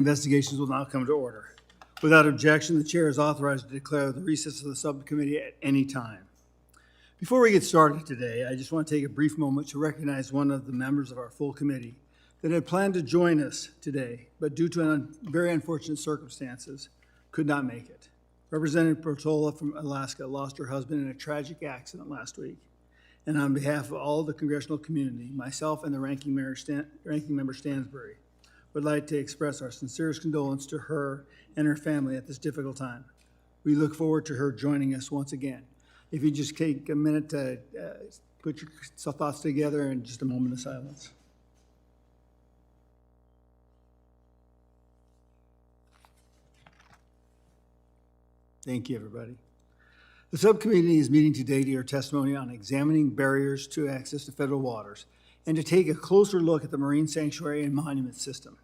Investigations will now come to order. Without objection, the chair is authorized to declare the recess of the subcommittee at any time. Before we get started today, I just want to take a brief moment to recognize one of the members of our full committee that had planned to join us today, but due to very unfortunate circumstances, could not make it. Representative Portola from Alaska lost her husband in a tragic accident last week. And on behalf of all the congressional community, myself and the ranking member Stansbury would like to express our sincerest condolence to her and her family at this difficult time. We look forward to her joining us once again. If you just take a minute to put your thoughts together in just a moment of silence. Thank you, everybody. The subcommittee is meeting today to hear testimony on examining barriers to access to federal waters and to take a closer look at the marine sanctuary and monument system.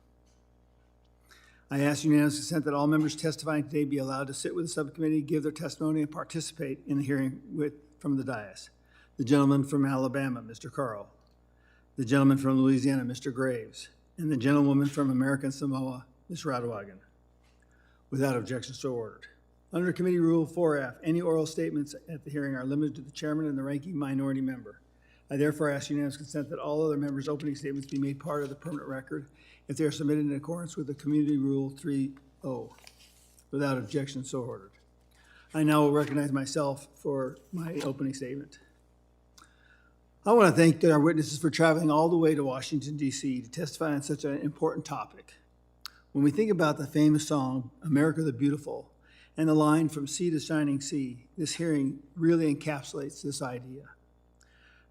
I ask unanimous consent that all members testifying today be allowed to sit with the subcommittee, give their testimony, and participate in the hearing from the dais. The gentleman from Alabama, Mr. Carl. The gentleman from Louisiana, Mr. Graves. And the gentlewoman from American Samoa, Ms. Radowagen. Without objection, so ordered. Under Committee Rule 4F, any oral statements at the hearing are limited to the chairman and the ranking minority member. I therefore ask unanimous consent that all other members' opening statements be made part of the permanent record if they are submitted in accordance with the Committee Rule 3.0. Without objection, so ordered. I now will recognize myself for my opening statement. I want to thank our witnesses for traveling all the way to Washington, D.C. to testify on such an important topic. When we think about the famous song, America the Beautiful, and the line from sea to shining sea, this hearing really encapsulates this idea.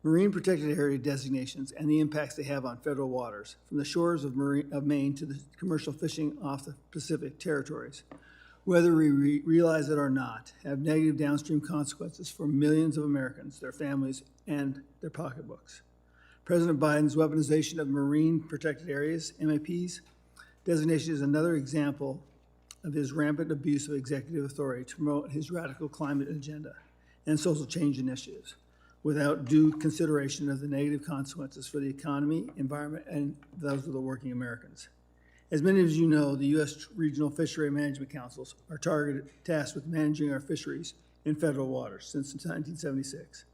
Marine protected area designations and the impacts they have on federal waters, from the shores of Maine to the commercial fishing off the Pacific territories, whether we realize it or not, have negative downstream consequences for millions of Americans, their families, and their pocketbooks. President Biden's weaponization of marine protected areas, MAPs, designation is another example of his rampant abuse of executive authority to promote his radical climate agenda and social change initiatives without due consideration of the negative consequences for the economy, environment, and those of the working Americans. As many of you know, the U.S. Regional Fishery Management Councils are tasked with managing our fisheries in federal waters since 1976.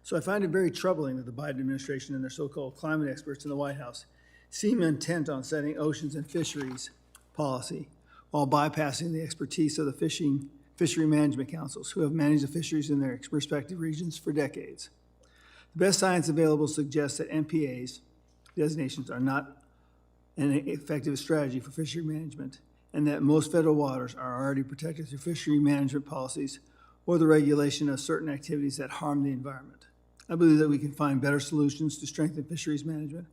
So I find it very troubling that the Biden administration and their so-called climate experts in the White House seem intent on setting oceans and fisheries policy while bypassing the expertise of the fishery management councils who have managed the fisheries in their respective regions for decades. The best science available suggests that MPAs designations are not an effective strategy for fishery management, and that most federal waters are already protected through fishery management policies or the regulation of certain activities that harm the environment. I believe that we can find better solutions to strengthen fisheries management,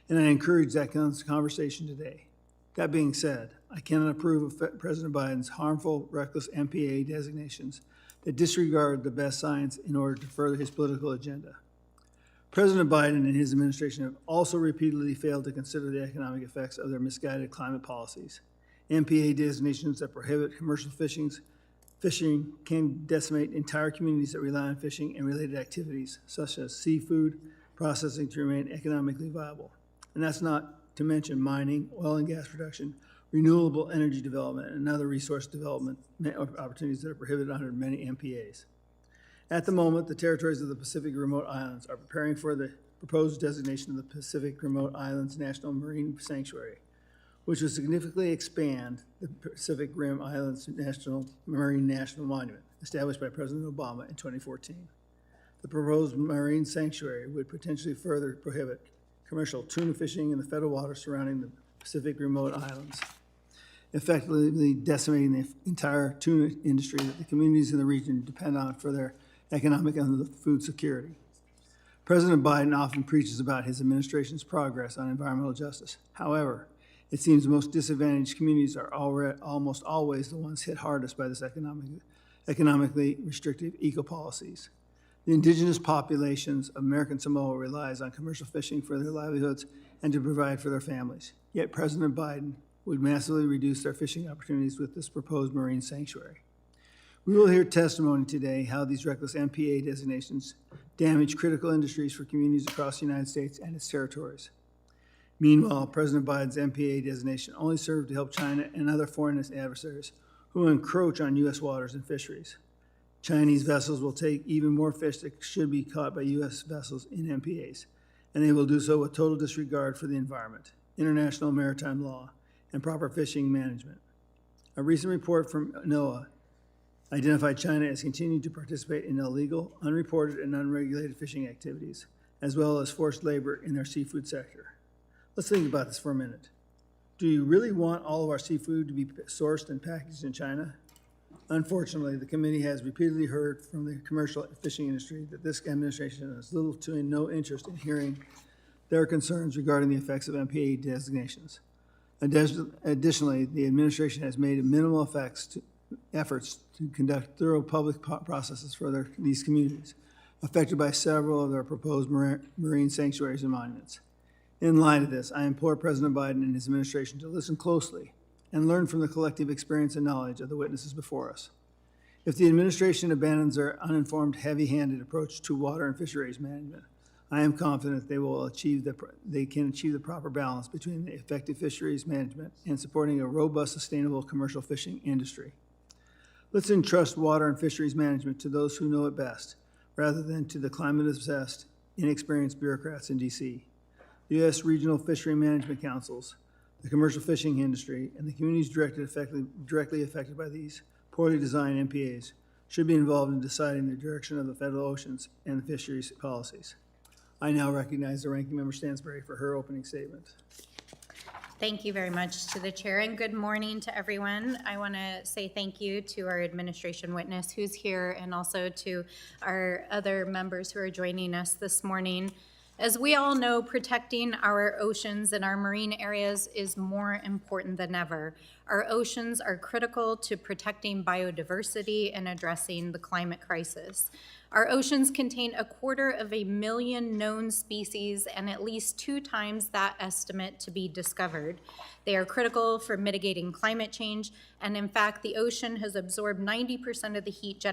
and I encourage that conversation today. That being said, I cannot approve of President Biden's harmful, reckless MPA designations that disregard the best science in order to further his political agenda. President Biden and his administration have also repeatedly failed to consider the economic effects of their misguided climate policies. MPA designations that prohibit commercial fishing can decimate entire communities that rely on fishing and related activities, such as seafood processing, to remain economically viable. And that's not to mention mining, oil and gas production, renewable energy development, and other resource development opportunities that are prohibited under many MPAs. At the moment, the territories of the Pacific Remote Islands are preparing for the proposed designation of the Pacific Remote Islands National Marine Sanctuary, which will significantly expand the Pacific Rim Islands Marine National Monument, established by President Obama in 2014. The proposed marine sanctuary would potentially further prohibit commercial tuna fishing in the federal waters surrounding the Pacific Remote Islands, effectively decimating the entire tuna industry that the communities in the region depend on for their economic and food security. President Biden often preaches about his administration's progress on environmental justice. However, it seems the most disadvantaged communities are almost always the ones hit hardest by this economically restrictive eco-policies. The indigenous populations of American Samoa relies on commercial fishing for their livelihoods and to provide for their families. Yet President Biden would massively reduce their fishing opportunities with this proposed marine sanctuary. We will hear testimony today how these reckless MPA designations damage critical industries for communities across the United States and its territories. Meanwhile, President Biden's MPA designation only served to help China and other foreign adversaries who encroach on U.S. waters and fisheries. Chinese vessels will take even more fish that should be caught by U.S. vessels in MPAs, and they will do so with total disregard for the environment, international maritime law, and proper fishing management. A recent report from NOAA identified China as continuing to participate in illegal, unreported, and unregulated fishing activities, as well as forced labor in their seafood sector. Let's think about this for a minute. Do you really want all of our seafood to be sourced and packaged in China? Unfortunately, the committee has repeatedly heard from the commercial fishing industry that this administration has little to no interest in hearing their concerns regarding the effects of MPA designations. Additionally, the administration has made minimal efforts to conduct thorough public processes for these communities, affected by several of their proposed marine sanctuaries and monuments. In light of this, I implore President Biden and his administration to listen closely and learn from the collective experience and knowledge of the witnesses before us. If the administration abandons their uninformed, heavy-handed approach to water and fisheries management, I am confident they can achieve the proper balance between the effective fisheries management and supporting a robust, sustainable commercial fishing industry. Let's entrust water and fisheries management to those who know it best, rather than to the climate-obsessed, inexperienced bureaucrats in D.C. The U.S. Regional Fishery Management Councils, the commercial fishing industry, and the communities directly affected by these poorly designed MPAs should be involved in deciding the direction of the federal oceans and the fisheries policies. I now recognize the Ranking Member Stansbury for her opening statement. Thank you very much to the chair, and good morning to everyone. I want to say thank you to our administration witness who's here, and also to our other members who are joining us this morning. As we all know, protecting our oceans and our marine areas is more important than ever. Our oceans are critical to protecting biodiversity and addressing the climate crisis. Our oceans contain 250,000 known species and at least 2 times that estimate to be discovered. They are critical for mitigating climate change, and in fact, the ocean has absorbed 90% of the heat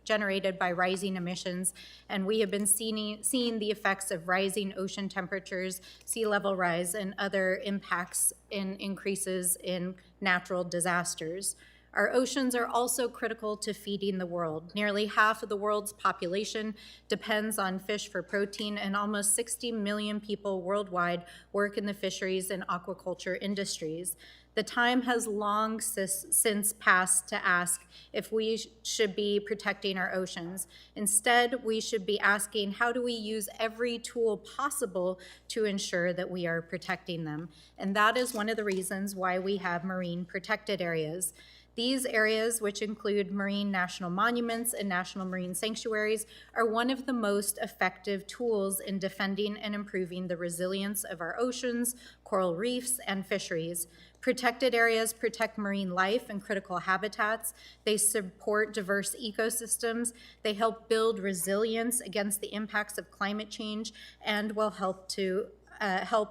generated by rising emissions, and we have been seeing the effects of rising ocean temperatures, sea level rise, and other impacts in increases in natural disasters. Our oceans are also critical to feeding the world. Nearly half of the world's population depends on fish for protein, and almost 60 million people worldwide work in the fisheries and aquaculture industries. The time has long since passed to ask if we should be protecting our oceans. Instead, we should be asking, how do we use every tool possible to ensure that we are protecting them? And that is one of the reasons why we have marine protected areas. These areas, which include marine national monuments and national marine sanctuaries, are one of the most effective tools in defending and improving the resilience of our oceans, coral reefs, and fisheries. Protected areas protect marine life and critical habitats. They support diverse ecosystems. They help build resilience against the impacts of climate change, and will help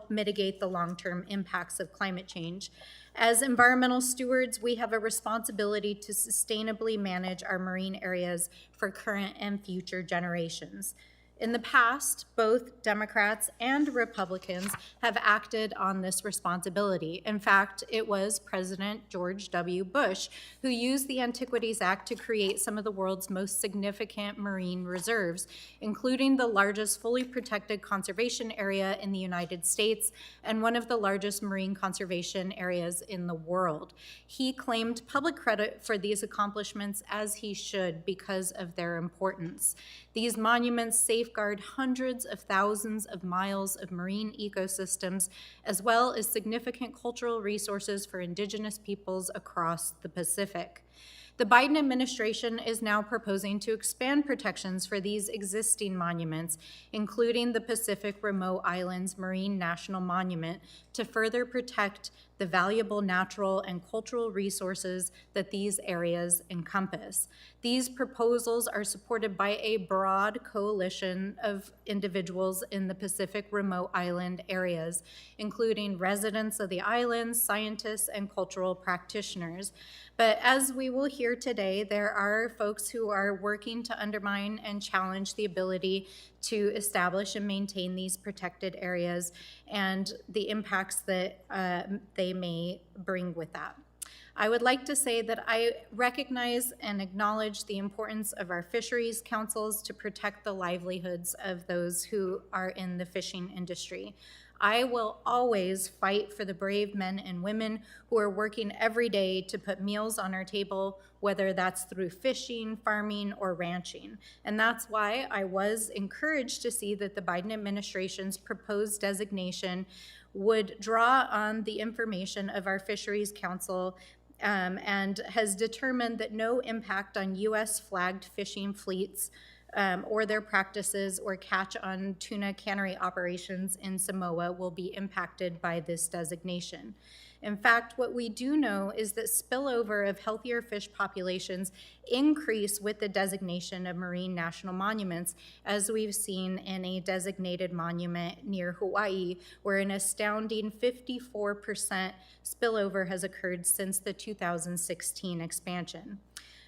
mitigate the long-term impacts of climate change. As environmental stewards, we have a responsibility to sustainably manage our marine areas for current and future generations. In the past, both Democrats and Republicans have acted on this responsibility. In fact, it was President George W. Bush who used the Antiquities Act to create some of the world's most significant marine reserves, including the largest fully protected conservation area in the United States and one of the largest marine conservation areas in the world. He claimed public credit for these accomplishments, as he should, because of their importance. These monuments safeguard hundreds of thousands of miles of marine ecosystems, as well as significant cultural resources for indigenous peoples across the Pacific. The Biden administration is now proposing to expand protections for these existing monuments, including the Pacific Remote Islands Marine National Monument, to further protect the valuable natural and cultural resources that these areas encompass. These proposals are supported by a broad coalition of individuals in the Pacific Remote Island areas, including residents of the islands, scientists, and cultural practitioners. But as we will hear today, there are folks who are working to undermine and challenge the ability to establish and maintain these protected areas. and the impacts that they may bring with that. I would like to say that I recognize and acknowledge the importance of our fisheries councils to protect the livelihoods of those who are in the fishing industry. I will always fight for the brave men and women who are working every day to put meals on our table, whether that's through fishing, farming, or ranching. And that's why I was encouraged to see that the Biden administration's proposed designation would draw on the information of our Fisheries Council and has determined that no impact on U.S. flagged fishing fleets or their practices or catch on tuna cannery operations in Samoa will be impacted by this designation. In fact, what we do know is that spillover of healthier fish populations increase with the designation of marine national monuments, as we've seen in a designated monument near Hawaii, where an astounding 54% spillover has occurred since the 2016 expansion.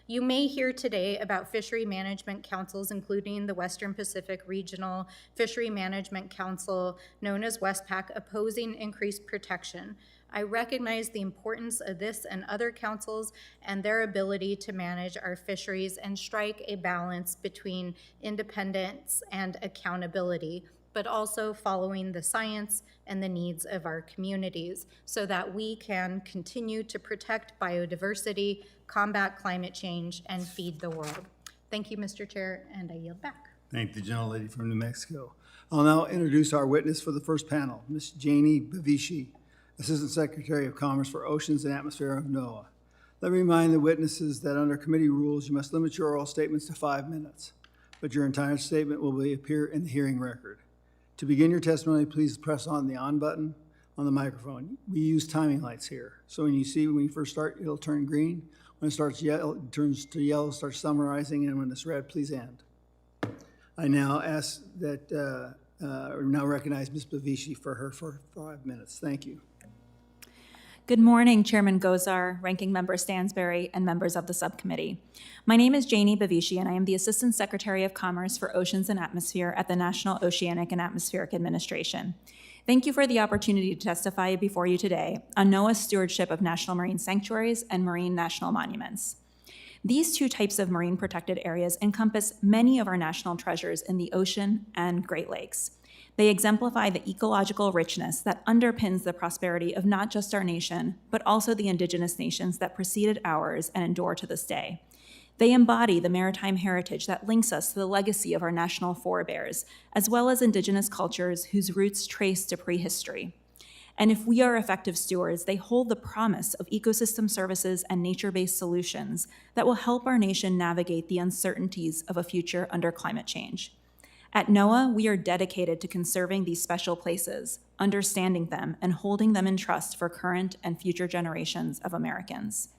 You may hear today about fishery management councils, including the Western Pacific Regional Fishery Management Council, known as WESPAC, opposing increased protection. I recognize the importance of this and other councils and their ability to manage our fisheries and strike a balance between independence and accountability, but also following the science and the needs of our communities so that we can continue to protect biodiversity, combat climate change, and feed the world. Thank you, Mr. Chair, and I yield back. Thank the gentlelady from New Mexico. I'll now introduce our witness for the first panel, Ms. Janie Bavishi, Assistant Secretary of Commerce for Oceans and Atmosphere of NOAA. Let me remind the witnesses that under committee rules, you must limit your oral statements to 5 minutes, but your entire statement will appear in the hearing record. To begin your testimony, please press on the on button on the microphone. We use timing lights here. So when you first start, it'll turn green. When it starts yellow, it turns to yellow, starts summarizing, and when it's red, please end. I now ask that, now recognize Ms. Bavishi for her 5 minutes. Thank you. Good morning, Chairman Gosar, Ranking Member Stansberry, and members of the subcommittee. My name is Janie Bavishi, and I am the Assistant Secretary of Commerce for Oceans and Atmosphere at the National Oceanic and Atmospheric Administration. Thank you for the opportunity to testify before you today on NOAA's stewardship of national marine sanctuaries and marine national monuments. These two types of marine protected areas encompass many of our national treasures in the ocean and Great Lakes. They exemplify the ecological richness that underpins the prosperity of not just our nation, but also the indigenous nations that preceded ours and endure to this day. They embody the maritime heritage that links us to the legacy of our national forebears, as well as indigenous cultures whose roots trace to prehistory. And if we are effective stewards, they hold the promise of ecosystem services and nature-based solutions that will help our nation navigate the uncertainties of a future under climate change. At NOAA, we are dedicated to conserving these special places, understanding them, and holding them in trust for current and future generations of Americans.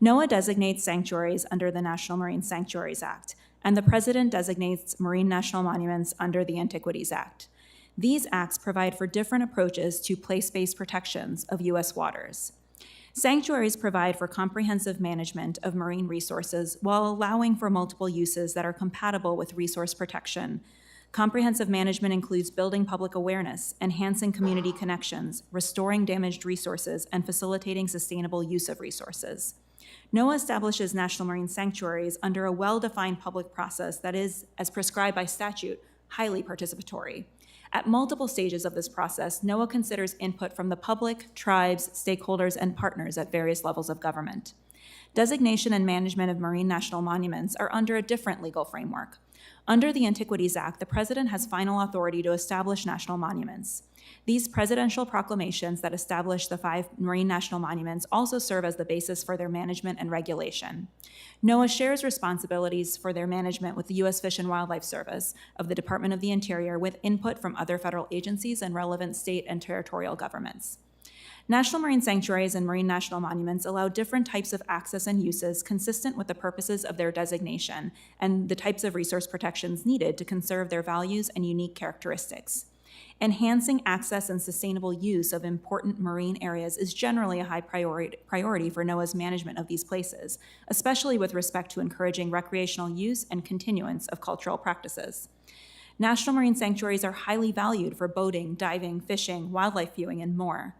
NOAA designates sanctuaries under the National Marine Sanctuaries Act, and the President designates marine national monuments under the Antiquities Act. These acts provide for different approaches to place-based protections of U.S. waters. Sanctuaries provide for comprehensive management of marine resources while allowing for multiple uses that are compatible with resource protection. Comprehensive management includes building public awareness, enhancing community connections, restoring damaged resources, and facilitating sustainable use of resources. NOAA establishes national marine sanctuaries under a well-defined public process that is, as prescribed by statute, highly participatory. At multiple stages of this process, NOAA considers input from the public, tribes, stakeholders, and partners at various levels of government. Designation and management of marine national monuments are under a different legal framework. Under the Antiquities Act, the President has final authority to establish national monuments. These presidential proclamations that establish the 5 marine national monuments also serve as the basis for their management and regulation. NOAA shares responsibilities for their management with the U.S. Fish and Wildlife Service of the Department of the Interior with input from other federal agencies and relevant state and territorial governments. National marine sanctuaries and marine national monuments allow different types of access and uses consistent with the purposes of their designation and the types of resource protections needed to conserve their values and unique characteristics. Enhancing access and sustainable use of important marine areas is generally a high priority for NOAA's management of these places, especially with respect to encouraging recreational use and continuance of cultural practices. National marine sanctuaries are highly valued for boating, diving, fishing, wildlife viewing, and more.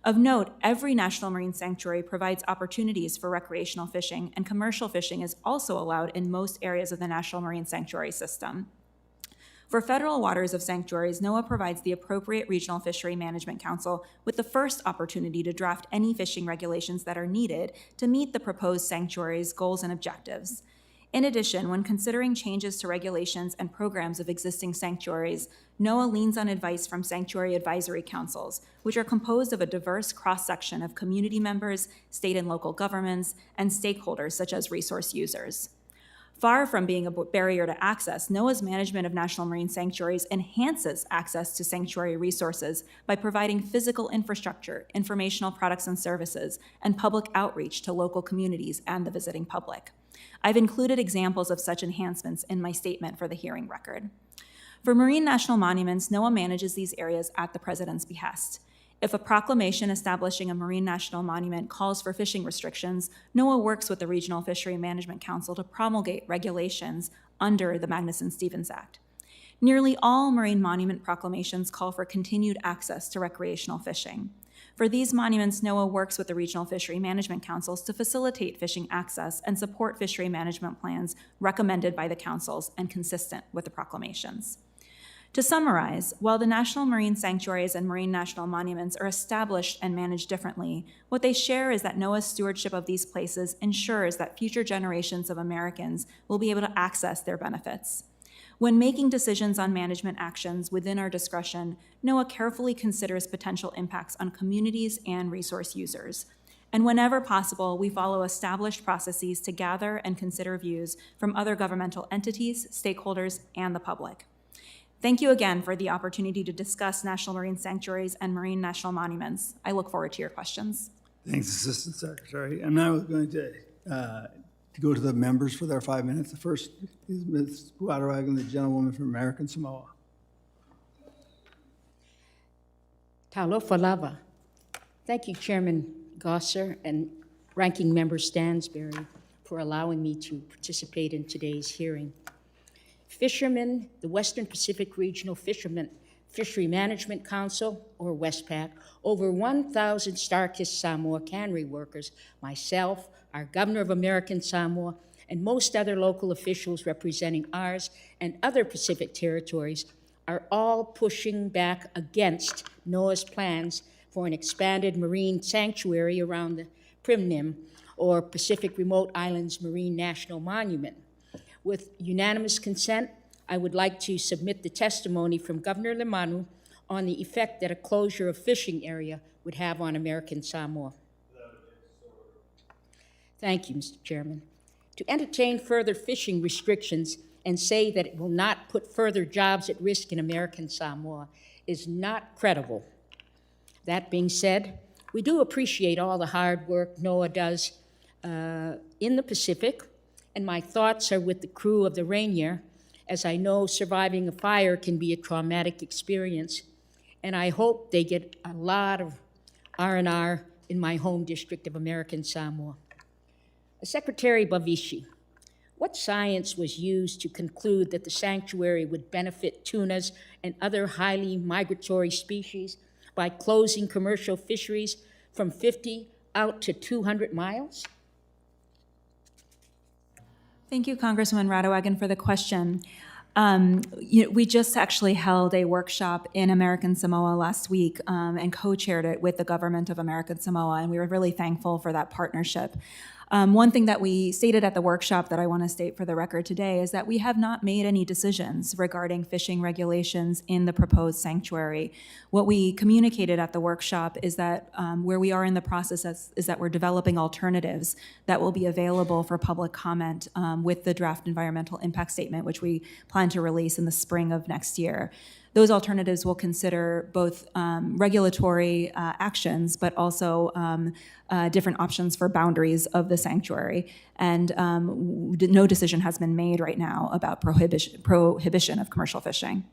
Of note, every national marine sanctuary provides opportunities for recreational fishing, and commercial fishing is also allowed in most areas of the National Marine Sanctuary System. For federal waters of sanctuaries, NOAA provides the appropriate Regional Fishery Management Council with the first opportunity to draft any fishing regulations that are needed to meet the proposed sanctuary's goals and objectives. In addition, when considering changes to regulations and programs of existing sanctuaries, NOAA leans on advice from sanctuary advisory councils, which are composed of a diverse cross-section of community members, state and local governments, and stakeholders such as resource users. Far from being a barrier to access, NOAA's management of national marine sanctuaries enhances access to sanctuary resources by providing physical infrastructure, informational products and services, and public outreach to local communities and the visiting public. I've included examples of such enhancements in my statement for the hearing record. For marine national monuments, NOAA manages these areas at the President's behest. If a proclamation establishing a marine national monument calls for fishing restrictions, NOAA works with the Regional Fishery Management Council to promulgate regulations under the Magnuson-Stevens Act. Nearly all marine monument proclamations call for continued access to recreational fishing. For these monuments, NOAA works with the Regional Fishery Management Councils to facilitate fishing access and support fishery management plans recommended by the councils and consistent with the proclamations. To summarize, while the national marine sanctuaries and marine national monuments are established and managed differently, what they share is that NOAA's stewardship of these places ensures that future generations of Americans will be able to access their benefits. When making decisions on management actions within our discretion, NOAA carefully considers potential impacts on communities and resource users. And whenever possible, we follow established processes to gather and consider views from other governmental entities, stakeholders, and the public. Thank you again for the opportunity to discuss national marine sanctuaries and marine national monuments. I look forward to your questions. Thanks, Assistant Secretary. I'm now going to go to the members for their 5 minutes. The first is Ms. Guadalupe, the gentlewoman from American Samoa. Talofa lava. Thank you, Chairman Gosar and Ranking Member Stansberry, for allowing me to participate in today's hearing. Fishermen, the Western Pacific Regional Fishery Management Council, or WESPAC, over 1,000 Star-Kissed Samoa cannery workers, myself, our Governor of American Samoa, and most other local officials representing ours and other Pacific territories are all pushing back against NOAA's plans for an expanded marine sanctuary around the Primnim, or Pacific Remote Islands Marine National Monument. With unanimous consent, I would like to submit the testimony from Governor Lemanu on the effect that a closure of fishing area would have on American Samoa. Thank you, Mr. Chairman. To entertain further fishing restrictions and say that it will not put further jobs at risk in American Samoa is not credible. That being said, we do appreciate all the hard work NOAA does in the Pacific, and my thoughts are with the crew of the Rainier, as I know surviving a fire can be a traumatic experience, and I hope they get a lot of R&R in my home district of American Samoa. Secretary Bavishi, what science was used to conclude that the sanctuary would benefit tunas and other highly migratory species by closing commercial fisheries from 50 out to 200 miles? Thank you, Congresswoman Radowagen, for the question. We just actually held a workshop in American Samoa last week and co-chaired it with the government of American Samoa, and we were really thankful for that partnership. One thing that we stated at the workshop that I want to state for the record today is that we have not made any decisions regarding fishing regulations in the proposed sanctuary. What we communicated at the workshop is that where we are in the process is that we're developing alternatives that will be available for public comment with the draft environmental impact statement, which we plan to release in the spring of next year. Those alternatives will consider both regulatory actions, but also different options for boundaries of the sanctuary. And no decision has been made right now about prohibition of commercial fishing.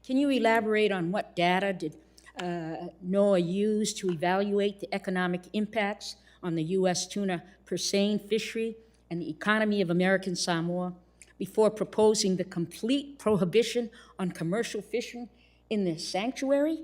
Can you elaborate on what data did NOAA use to evaluate the economic impacts on the U.S. tuna purseine fishery and the economy of American Samoa before proposing the complete prohibition on commercial fishing in the sanctuary?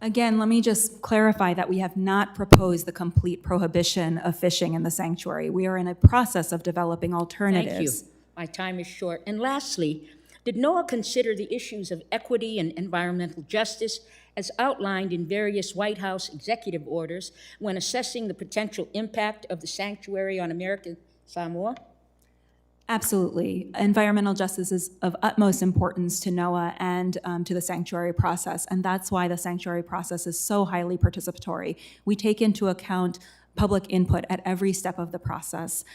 Again, let me just clarify that we have not proposed the complete prohibition of fishing in the sanctuary. We are in a process of developing alternatives. Thank you. My time is short. And lastly, did NOAA consider the issues of equity and environmental justice as outlined in various White House executive orders when assessing the potential impact of the sanctuary on American Samoa? Absolutely. Environmental justice is of utmost importance to NOAA and to the sanctuary process, and that's why the sanctuary process is so highly participatory. We take into account public input at every step of the process.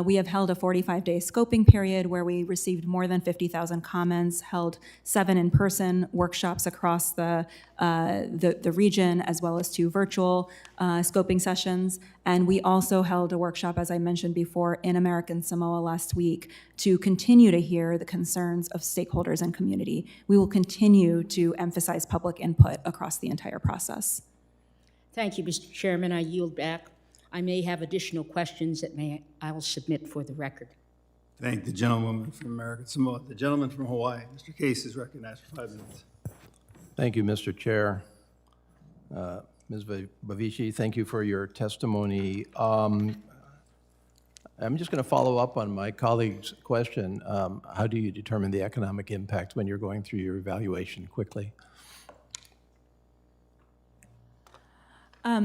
We have held a 45-day scoping period where we received more than 50,000 comments, held 7 in-person workshops across the region, as well as 2 virtual scoping sessions. And we also held a workshop, as I mentioned before, in American Samoa last week to continue to hear the concerns of stakeholders and community. We will continue to emphasize public input across the entire process. Thank you, Mr. Chairman. I yield back. I may have additional questions that I will submit for the record. Thank the gentlewoman from American Samoa. The gentleman from Hawaii, Mr. Case, is recognized for 5 minutes. Thank you, Mr. Chair. Ms. Bavishi, thank you for your testimony. I'm just going to follow up on my colleague's question. How do you determine the economic impact when you're going through your evaluation quickly? Well,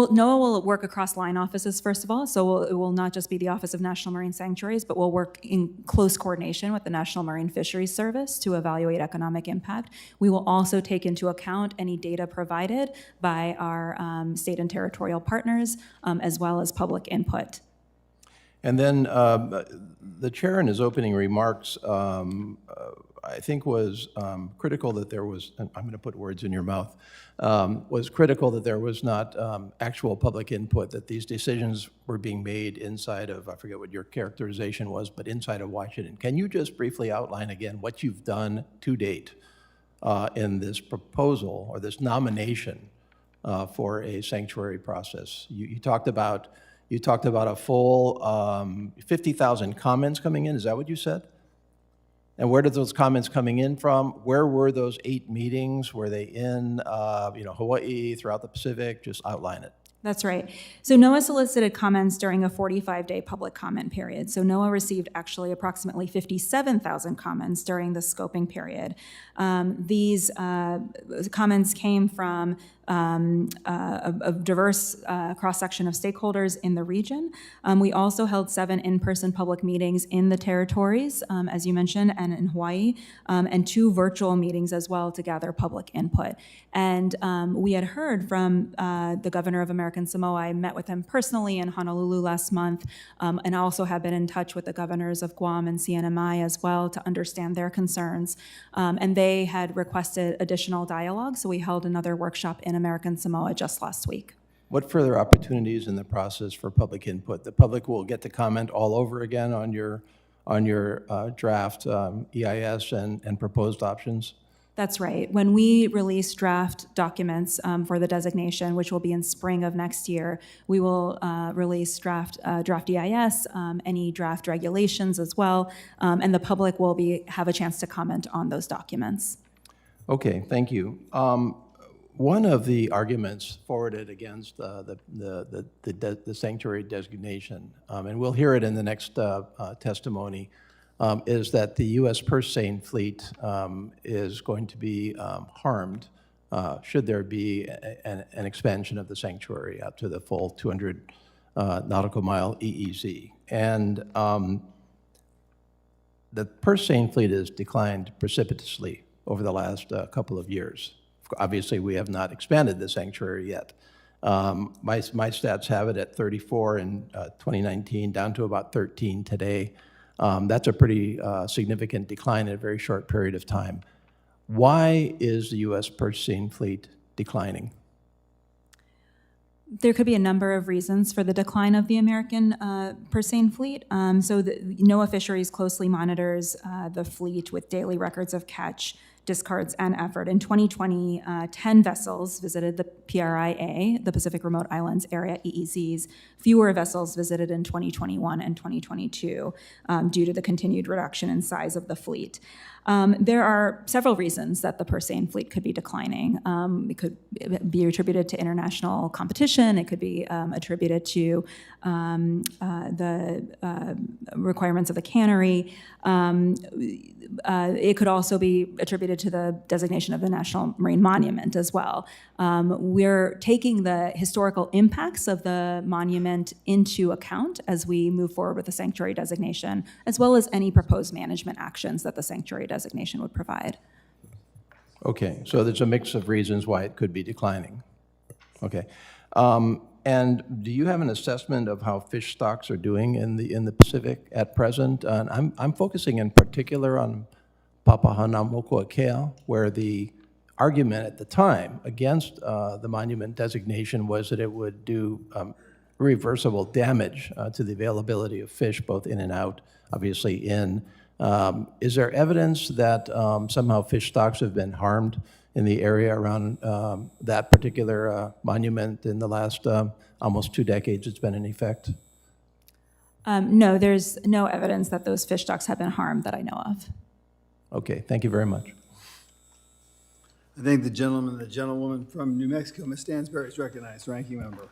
NOAA will work across line offices, first of all, so it will not just be the Office of National Marine Sanctuaries, but we'll work in close coordination with the National Marine Fisheries Service to evaluate economic impact. We will also take into account any data provided by our state and territorial partners, as well as public input. And then the chair in his opening remarks, I think was critical that there was, and I'm going to put words in your mouth, was critical that there was not actual public input, that these decisions were being made inside of, I forget what your characterization was, but inside of Washington. Can you just briefly outline again what you've done to date in this proposal or this nomination for a sanctuary process? You talked about a full 50,000 comments coming in. Is that what you said? And where did those comments coming in from? Where were those 8 meetings? Were they in, Hawaii, throughout the Pacific? Just outline it. That's right. So NOAA solicited comments during a 45-day public comment period. So NOAA received actually approximately 57,000 comments during the scoping period. These comments came from a diverse cross-section of stakeholders in the region. We also held 7 in-person public meetings in the territories, as you mentioned, and in Hawaii, and 2 virtual meetings as well to gather public input. And we had heard from the governor of American Samoa. I met with him personally in Honolulu last month, and also have been in touch with the governors of Guam and CNMI as well to understand their concerns. And they had requested additional dialogue, so we held another workshop in American Samoa just last week. What further opportunities in the process for public input? The public will get to comment all over again on your draft EIS and proposed options? That's right. When we release draft documents for the designation, which will be in spring of next year, we will release draft EIS, any draft regulations as well, and the public will have a chance to comment on those documents. Okay, thank you. One of the arguments forwarded against the sanctuary designation, and we'll hear it in the next testimony, is that the U.S. purse seine fleet is going to be harmed should there be an expansion of the sanctuary up to the full 200 nautical mile EEZ. And the purse seine fleet has declined precipitously over the last couple of years. Obviously, we have not expanded the sanctuary yet. My stats have it at 34 in 2019, down to about 13 today. That's a pretty significant decline in a very short period of time. Why is the U.S. purse seine fleet declining? There could be a number of reasons for the decline of the American purse seine fleet. So NOAA Fisheries closely monitors the fleet with daily records of catch, discards, and effort. In 2020, 10 vessels visited the PRIA, the Pacific Remote Islands Area EEZs, fewer vessels visited in 2021 and 2022 due to the continued reduction in size of the fleet. There are several reasons that the purse-seine fleet could be declining. It could be attributed to international competition. It could be attributed to the requirements of the cannery. It could also be attributed to the designation of the National Marine Monument as well. We're taking the historical impacts of the monument into account as we move forward with the sanctuary designation, as well as any proposed management actions that the sanctuary designation would provide. Okay, so there's a mix of reasons why it could be declining. Okay. And do you have an assessment of how fish stocks are doing in the Pacific at present? And I'm focusing in particular on Papahanaumokuakea, where the argument at the time against the monument designation was that it would do irreversible damage to the availability of fish, both in and out, obviously in. Is there evidence that somehow fish stocks have been harmed in the area around that particular monument in the last almost 2 decades it's been in effect? No, there's no evidence that those fish stocks have been harmed that I know of. Okay, thank you very much. I thank the gentleman and the gentlewoman from New Mexico. Ms. Stansberry is recognized, ranking member.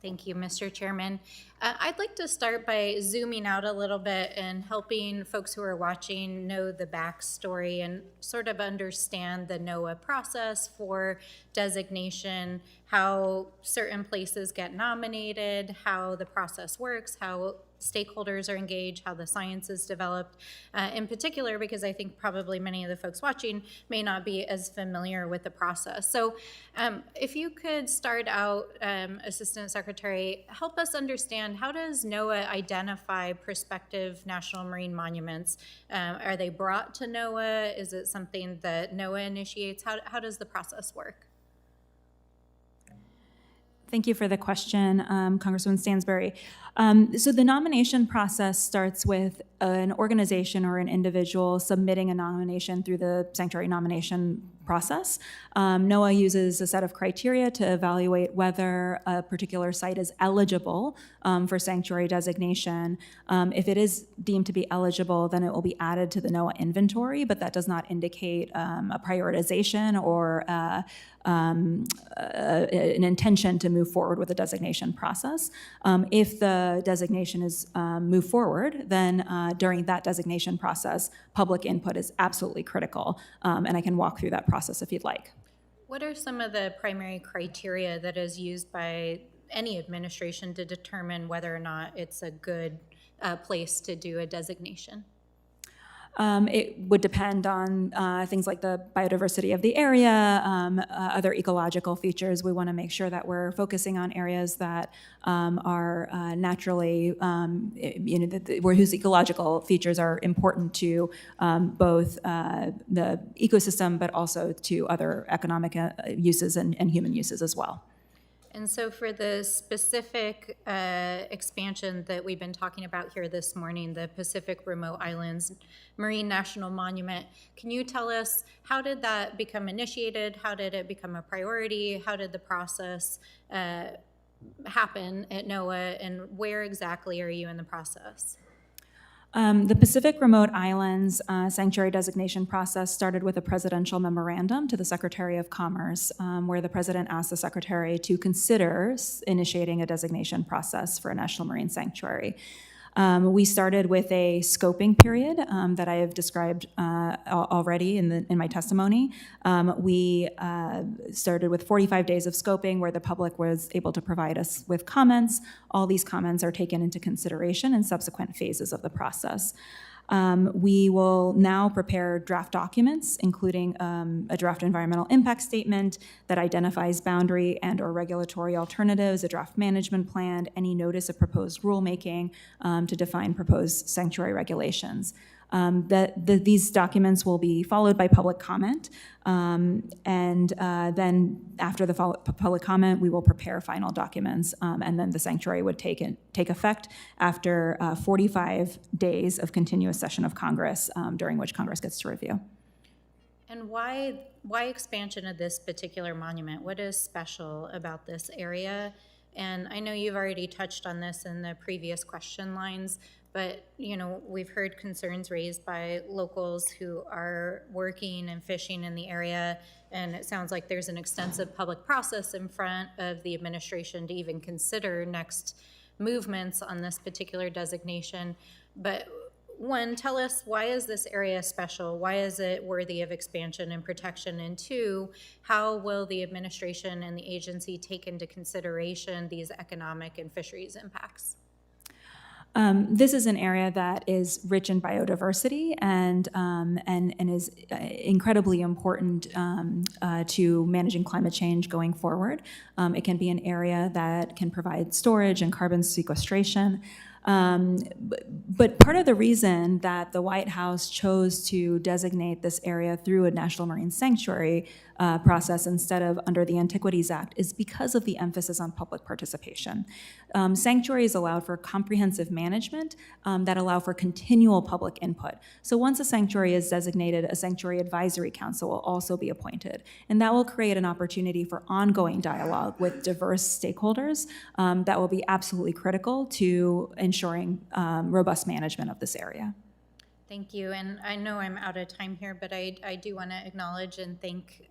Thank you, Mr. Chairman. I'd like to start by zooming out a little bit and helping folks who are watching know the backstory and sort of understand the NOAA process for designation, how certain places get nominated, how the process works, how stakeholders are engaged, how the science is developed, in particular because I think probably many of the folks watching may not be as familiar with the process. So if you could start out, Assistant Secretary, help us understand, how does NOAA identify prospective national marine monuments? Are they brought to NOAA? Is it something that NOAA initiates? How does the process work? Thank you for the question, Congresswoman Stansberry. So the nomination process starts with an organization or an individual submitting a nomination through the sanctuary nomination process. NOAA uses a set of criteria to evaluate whether a particular site is eligible for sanctuary designation. If it is deemed to be eligible, then it will be added to the NOAA inventory, but that does not indicate a prioritization or an intention to move forward with the designation process. If the designation is moved forward, then during that designation process, public input is absolutely critical, and I can walk through that process if you'd like. What are some of the primary criteria that is used by any administration to determine whether or not it's a good place to do a designation? It would depend on things like the biodiversity of the area, other ecological features. We want to make sure that we're focusing on areas that are naturally, where whose ecological features are important to both the ecosystem, but also to other economic uses and human uses as well. And so for the specific expansion that we've been talking about here this morning, the Pacific Remote Islands Marine National Monument, can you tell us, how did that become initiated? How did it become a priority? How did the process happen at NOAA, and where exactly are you in the process? The Pacific Remote Islands sanctuary designation process started with a presidential memorandum to the Secretary of Commerce, where the president asked the secretary to consider initiating a designation process for a national marine sanctuary. We started with a scoping period that I have described already in my testimony. We started with 45 days of scoping where the public was able to provide us with comments. All these comments are taken into consideration in subsequent phases of the process. We will now prepare draft documents, including a draft environmental impact statement that identifies boundary and or regulatory alternatives, a draft management plan, any notice of proposed rulemaking to define proposed sanctuary regulations. These documents will be followed by public comment, and then after the public comment, we will prepare final documents, and then the sanctuary would take effect after 45 days of continuous session of Congress, during which Congress gets to review. And why expansion of this particular monument? What is special about this area? And I know you've already touched on this in the previous question lines, but, we've heard concerns raised by locals who are working and fishing in the area, and it sounds like there's an extensive public process in front of the administration to even consider next movements on this particular designation. But one, tell us, why is this area special? Why is it worthy of expansion and protection? And two, how will the administration and the agency take into consideration these economic and fisheries impacts? This is an area that is rich in biodiversity and is incredibly important to managing climate change going forward. It can be an area that can provide storage and carbon sequestration. But part of the reason that the White House chose to designate this area through a National Marine Sanctuary process instead of under the Antiquities Act is because of the emphasis on public participation. Sanctuaries allow for comprehensive management that allow for continual public input. So once a sanctuary is designated, a Sanctuary Advisory Council will also be appointed, and that will create an opportunity for ongoing dialogue with diverse stakeholders that will be absolutely critical to ensuring robust management of this area. Thank you, and I know I'm out of time here, but I do want to acknowledge and thank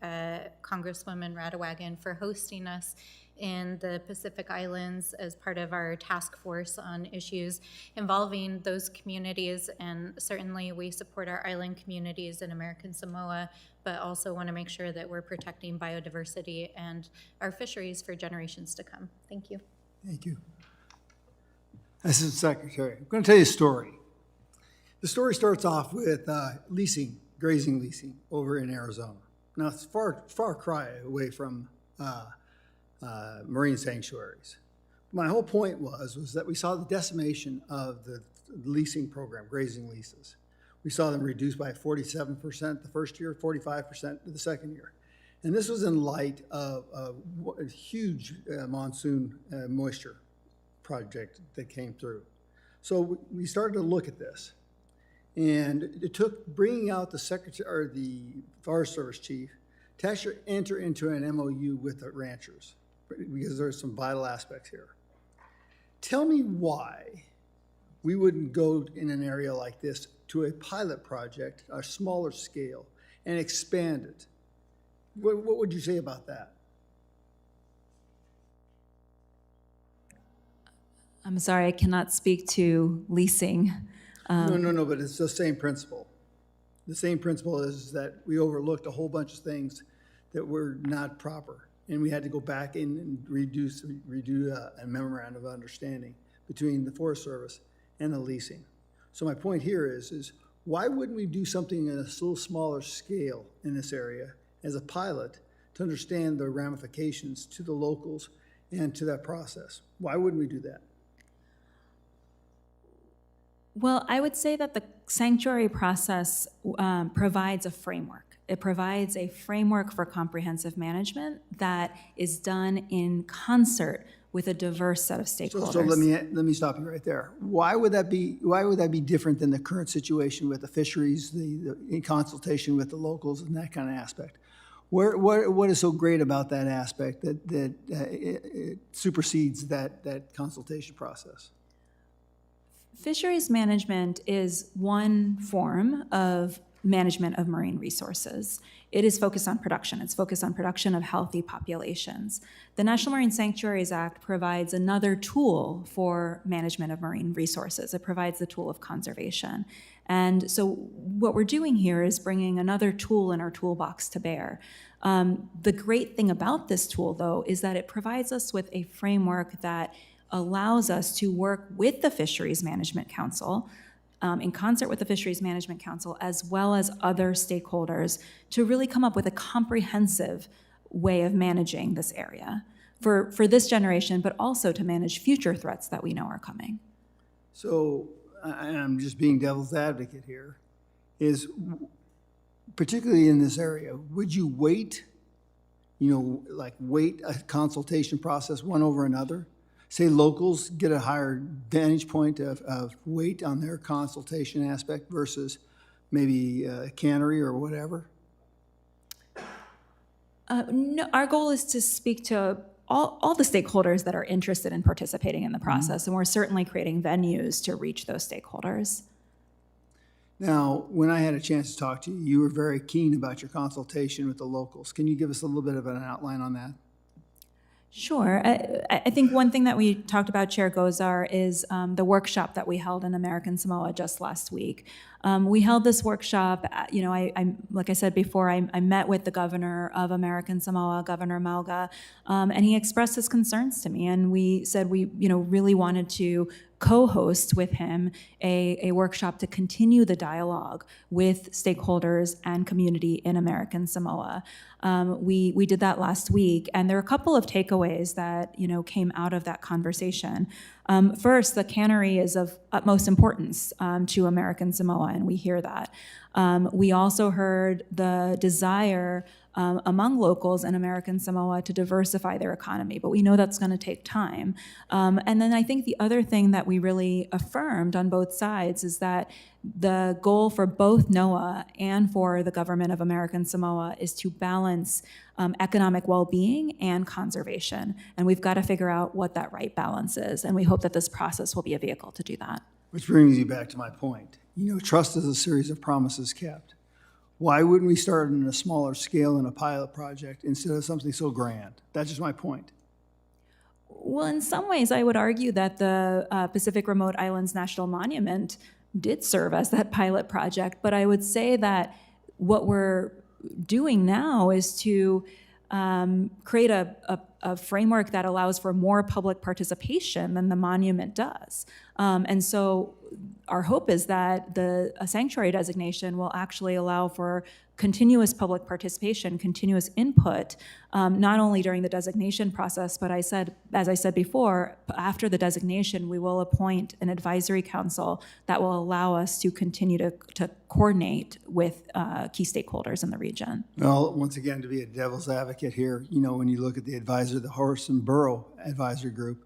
Congresswoman Radewagen for hosting us in the Pacific Islands as part of our task force on issues involving those communities, and certainly we support our island communities in American Samoa, but also want to make sure that we're protecting biodiversity and our fisheries for generations to come. Thank you. Thank you. Assistant Secretary, I'm going to tell you a story. The story starts off with grazing leasing over in Arizona. Now, it's far cry away from marine sanctuaries. My whole point was that we saw the decimation of the leasing program, grazing leases. We saw them reduced by 47% the first year, 45% the second year. And this was in light of a huge monsoon moisture project that came through. So we started to look at this. And it took bringing out the secretary or the Forest Service chief to actually enter into an MOU with the ranchers, because there's some vital aspects here. Tell me why we wouldn't go in an area like this to a pilot project, a smaller scale, and expand it. What would you say about that? I'm sorry, I cannot speak to leasing. No, but it's the same principle. The same principle is that we overlooked a whole bunch of things that were not proper, and we had to go back in and redo a memorandum of understanding between the Forest Service and the leasing. So my point here is why wouldn't we do something at a little smaller scale in this area as a pilot to understand the ramifications to the locals and to that process? Why wouldn't we do that? Well, I would say that the sanctuary process provides a framework. It provides a framework for comprehensive management that is done in concert with a diverse set of stakeholders. So let me stop you right there. Why would that be different than the current situation with the fisheries, in consultation with the locals and that kind of aspect? What is so great about that aspect that it supersedes that consultation process? Fisheries management is one form of management of marine resources. It is focused on production. It's focused on production of healthy populations. The National Marine Sanctuaries Act provides another tool for management of marine resources. It provides the tool of conservation. And so what we're doing here is bringing another tool in our toolbox to bear. The great thing about this tool, though, is that it provides us with a framework that allows us to work with the Fisheries Management Council, in concert with the Fisheries Management Council, as well as other stakeholders, to really come up with a comprehensive way of managing this area for this generation, but also to manage future threats that we know are coming. So, and I'm just being devil's advocate here, is particularly in this area, would you wait a consultation process one over another? Say locals get a higher vantage point of weight on their consultation aspect versus maybe a cannery or whatever? No, our goal is to speak to all the stakeholders that are interested in participating in the process, and we're certainly creating venues to reach those stakeholders. Now, when I had a chance to talk to you, you were very keen about your consultation with the locals. Can you give us a little bit of an outline on that? Sure. I think one thing that we talked about, Chair Gosar, is the workshop that we held in American Samoa just last week. We held this workshop, like I said before, I met with the governor of American Samoa, Governor Malga, and he expressed his concerns to me, and we said we really wanted to co-host with him a workshop to continue the dialogue with stakeholders and community in American Samoa. We did that last week, and there are a couple of takeaways that came out of that conversation. First, the cannery is of utmost importance to American Samoa, and we hear that. We also heard the desire among locals in American Samoa to diversify their economy, but we know that's going to take time. And then I think the other thing that we really affirmed on both sides is that the goal for both NOAA and for the government of American Samoa is to balance economic well-being and conservation. And we've got to figure out what that right balance is, and we hope that this process will be a vehicle to do that. Which brings you back to my point. Trust is a series of promises kept. Why wouldn't we start in a smaller scale in a pilot project instead of something so grand? That's just my point. Well, in some ways, I would argue that the Pacific Remote Islands National Monument did serve as that pilot project, but I would say that what we're doing now is to create a framework that allows for more public participation than the monument does. And so our hope is that a sanctuary designation will actually allow for continuous public participation, continuous input, not only during the designation process, but as I said before, after the designation, we will appoint an advisory council that will allow us to continue to coordinate with key stakeholders in the region. Well, once again, to be a devil's advocate here, when you look at the Horse and Borough Advisory Group,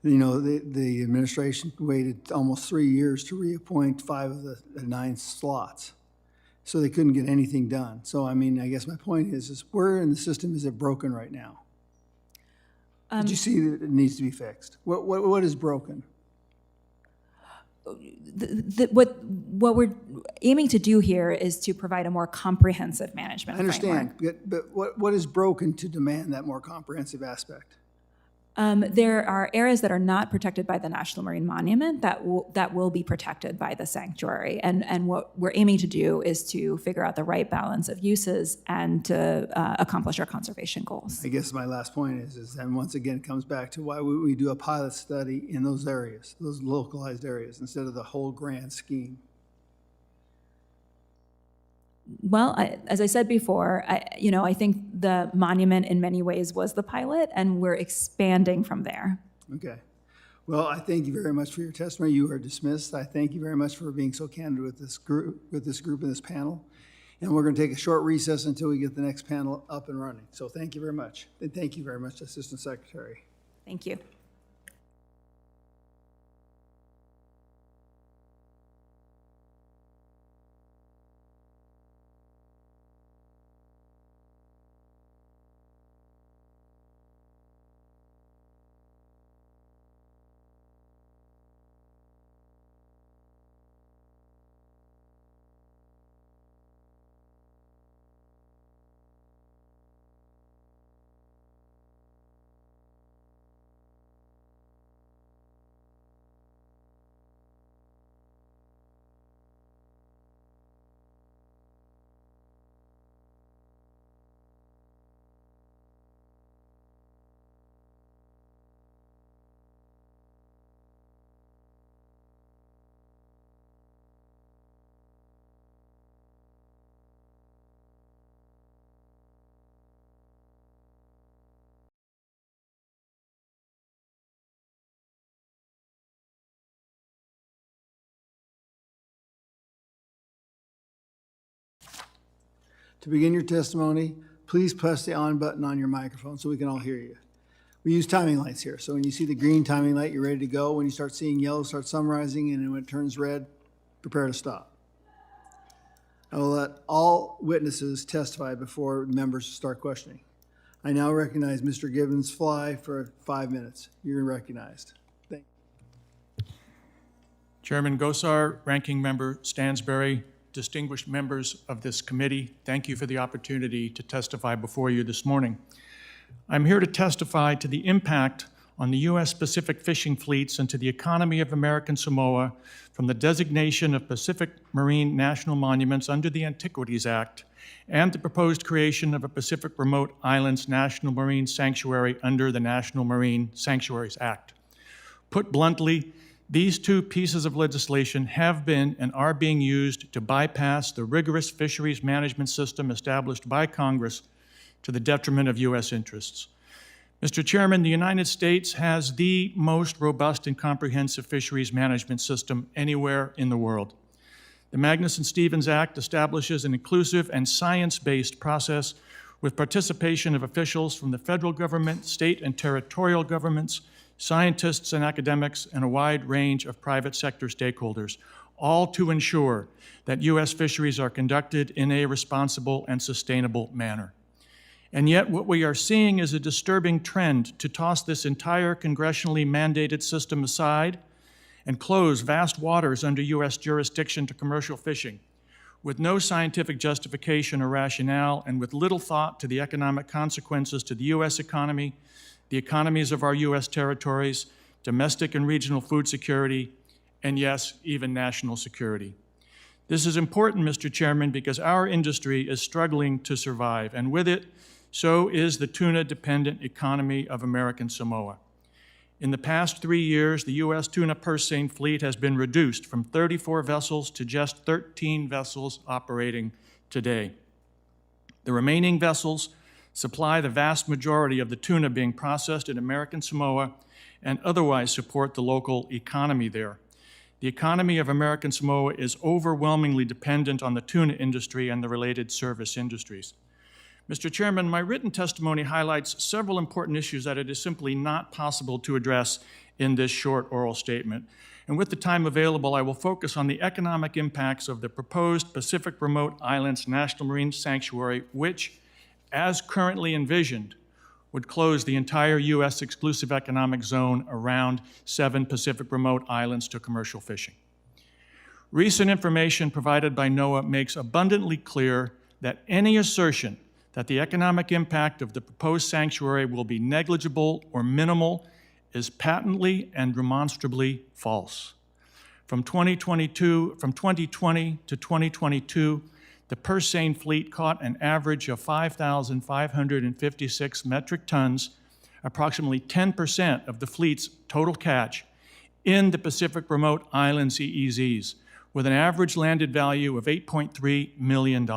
the administration waited almost 3 years to reappoint 5 of the 9 slots. So they couldn't get anything done. So, I guess my point is where in the system is it broken right now? Did you see that it needs to be fixed? What is broken? What we're aiming to do here is to provide a more comprehensive management framework. I understand, but what is broken to demand that more comprehensive aspect? There are areas that are not protected by the National Marine Monument that will be protected by the sanctuary. And what we're aiming to do is to figure out the right balance of uses and to accomplish our conservation goals. I guess my last point is then once again it comes back to why would we do a pilot study in those areas, those localized areas, instead of the whole grand scheme? Well, as I said before, I think the monument in many ways was the pilot, and we're expanding from there. Okay. Well, I thank you very much for your testimony. You are dismissed. I thank you very much for being so candid with this group and this panel. And we're going to take a short recess until we get the next panel up and running. So thank you very much. And thank you very much, Assistant Secretary. Thank you. To begin your testimony, please press the on button on your microphone so we can all hear you. We use timing lights here, so when you see the green timing light, you're ready to go. When you start seeing yellow, start summarizing, and when it turns red, prepare to stop. I will let all witnesses testify before members start questioning. I now recognize Mr. Gibbons Fly for 5 minutes. You're recognized. Thank Chairman Gosar, Ranking Member Stansberry, distinguished members of this committee, thank you for the opportunity to testify before you this morning. I'm here to testify to the impact on the U.S. Pacific fishing fleets and to the economy of American Samoa from the designation of Pacific Marine National Monuments under the Antiquities Act and the proposed creation of a Pacific Remote Islands National Marine Sanctuary under the National Marine Sanctuaries Act. Put bluntly, these two pieces of legislation have been and are being used to bypass the rigorous fisheries management system established by Congress to the detriment of U.S. interests. Mr. Chairman, the United States has the most robust and comprehensive fisheries management system anywhere in the world. The Magnuson-Stevens Act establishes an inclusive and science-based process with participation of officials from the federal government, state and territorial governments, scientists and academics, and a wide range of private sector stakeholders, all to ensure that U.S. fisheries are conducted in a responsible and sustainable manner. And yet what we are seeing is a disturbing trend to toss this entire congressionally mandated system aside and close vast waters under U.S. jurisdiction to commercial fishing, with no scientific justification or rationale and with little thought to the economic consequences to the U.S. economy, the economies of our U.S. territories, domestic and regional food security, and yes, even national security. This is important, Mr. Chairman, because our industry is struggling to survive, and with it, so is the tuna-dependent economy of American Samoa. In the past 3 years, the U.S. tuna purse seine fleet has been reduced from 34 vessels to just 13 vessels operating today. The remaining vessels supply the vast majority of the tuna being processed in American Samoa and otherwise support the local economy there. The economy of American Samoa is overwhelmingly dependent on the tuna industry and the related service industries. Mr. Chairman, my written testimony highlights several important issues that it is simply not possible to address in this short oral statement. And with the time available, I will focus on the economic impacts of the proposed Pacific Remote Islands National Marine Sanctuary, which, as currently envisioned, would close the entire U.S. exclusive economic zone around 7 Pacific Remote Islands to commercial fishing. Recent information provided by NOAA makes abundantly clear that any assertion that the economic impact of the proposed sanctuary will be negligible or minimal is patently and demonstrably false. From 2020 to 2022, the purse seine fleet caught an average of 5,556 metric tons, approximately 10% of the fleet's total catch, in the Pacific Remote Islands EEZs, with an average landed value of $8.3 million.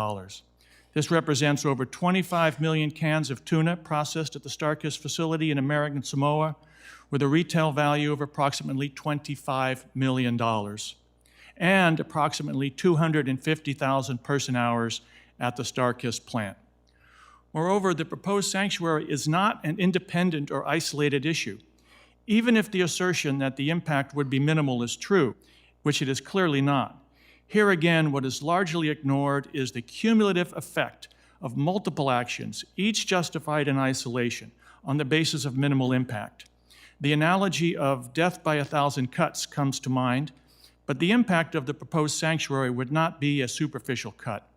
This represents over 25 million cans of tuna processed at the StarKist facility in American Samoa, with a retail value of approximately $25 million, and approximately 250,000 person-hours at the StarKist plant. Moreover, the proposed sanctuary is not an independent or isolated issue. Even if the assertion that the impact would be minimal is true, which it is clearly not, here again, what is largely ignored is the cumulative effect of multiple actions, each justified in isolation, on the basis of minimal impact. The analogy of death by 1,000 cuts comes to mind, but the impact of the proposed sanctuary would not be a superficial cut.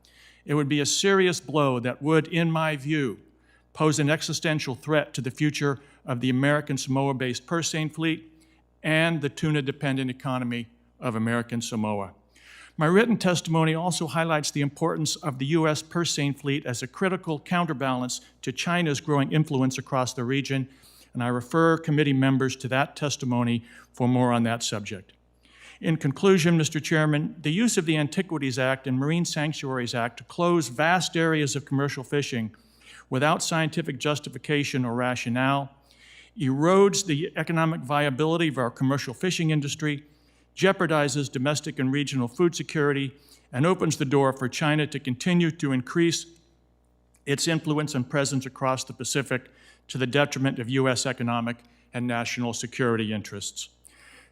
It would be a serious blow that would, in my view, pose an existential threat to the future of the American Samoa-based purse seine fleet and the tuna-dependent economy of American Samoa. My written testimony also highlights the importance of the U.S. purse seine fleet as a critical counterbalance to China's growing influence across the region, and I refer committee members to that testimony for more on that subject. In conclusion, Mr. Chairman, the use of the Antiquities Act and Marine Sanctuaries Act to close vast areas of commercial fishing without scientific justification or rationale erodes the economic viability of our commercial fishing industry, jeopardizes domestic and regional food security, and opens the door for China to continue to increase its influence and presence across the Pacific to the detriment of U.S. economic and national security interests.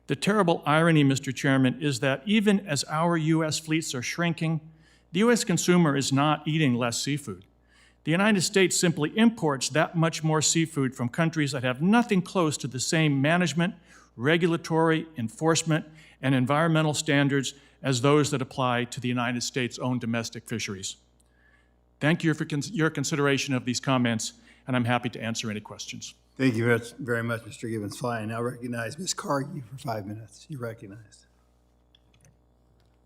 The terrible irony, Mr. Chairman, is that even as our U.S. fleets are shrinking, the U.S. consumer is not eating less seafood. The United States simply imports that much more seafood from countries that have nothing close to the same management, regulatory, enforcement, and environmental standards as those that apply to the United States' own domestic fisheries. Thank you for your consideration of these comments, and I'm happy to answer any questions. Thank you very much, Mr. Gibbons-Fly. I now recognize Ms. Cargy for 5 minutes. You're recognized.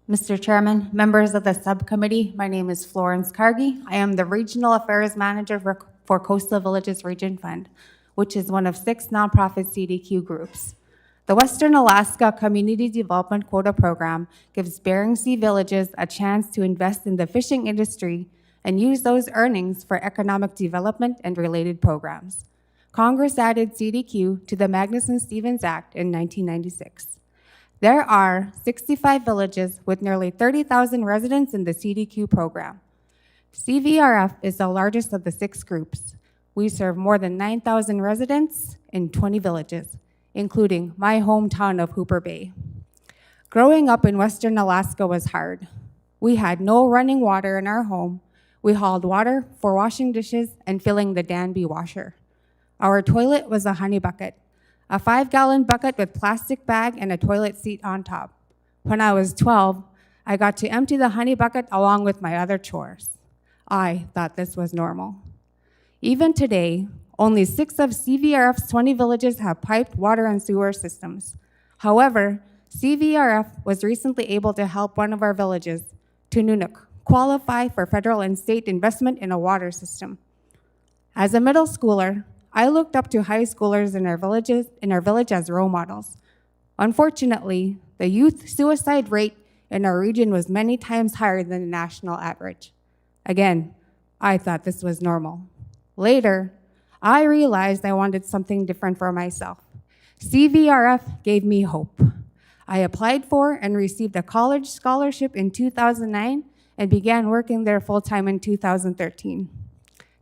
Mr. Chairman, members of the subcommittee, my name is Florence Cargy. I am the Regional Affairs Manager for Coastal Villages Region Fund, which is one of 6 nonprofit CDQ groups. The Western Alaska Community Development Quota Program gives Bering Sea villages a chance to invest in the fishing industry and use those earnings for economic development and related programs. Congress added CDQ to the Magnuson-Stevens Act in 1996. There are 65 villages with nearly 30,000 residents in the CDQ program. CVRF is the largest of the 6 groups. We serve more than 9,000 residents in 20 villages, including my hometown of Hooper Bay. Growing up in Western Alaska was hard. We had no running water in our home. We hauled water for washing dishes and filling the Danby washer. Our toilet was a honey bucket, a 5-gallon bucket with plastic bag and a toilet seat on top. When I was 12, I got to empty the honey bucket along with my other chores. I thought this was normal. Even today, only 6 of CVRF's 20 villages have piped water and sewer systems. However, CVRF was recently able to help one of our villages, Tununuk, qualify for federal and state investment in a water system. As a middle schooler, I looked up to high schoolers in our village as role models. Unfortunately, the youth suicide rate in our region was many times higher than the national average. Again, I thought this was normal. Later, I realized I wanted something different for myself. CVRF gave me hope. I applied for and received a college scholarship in 2009 and began working there full-time in 2013.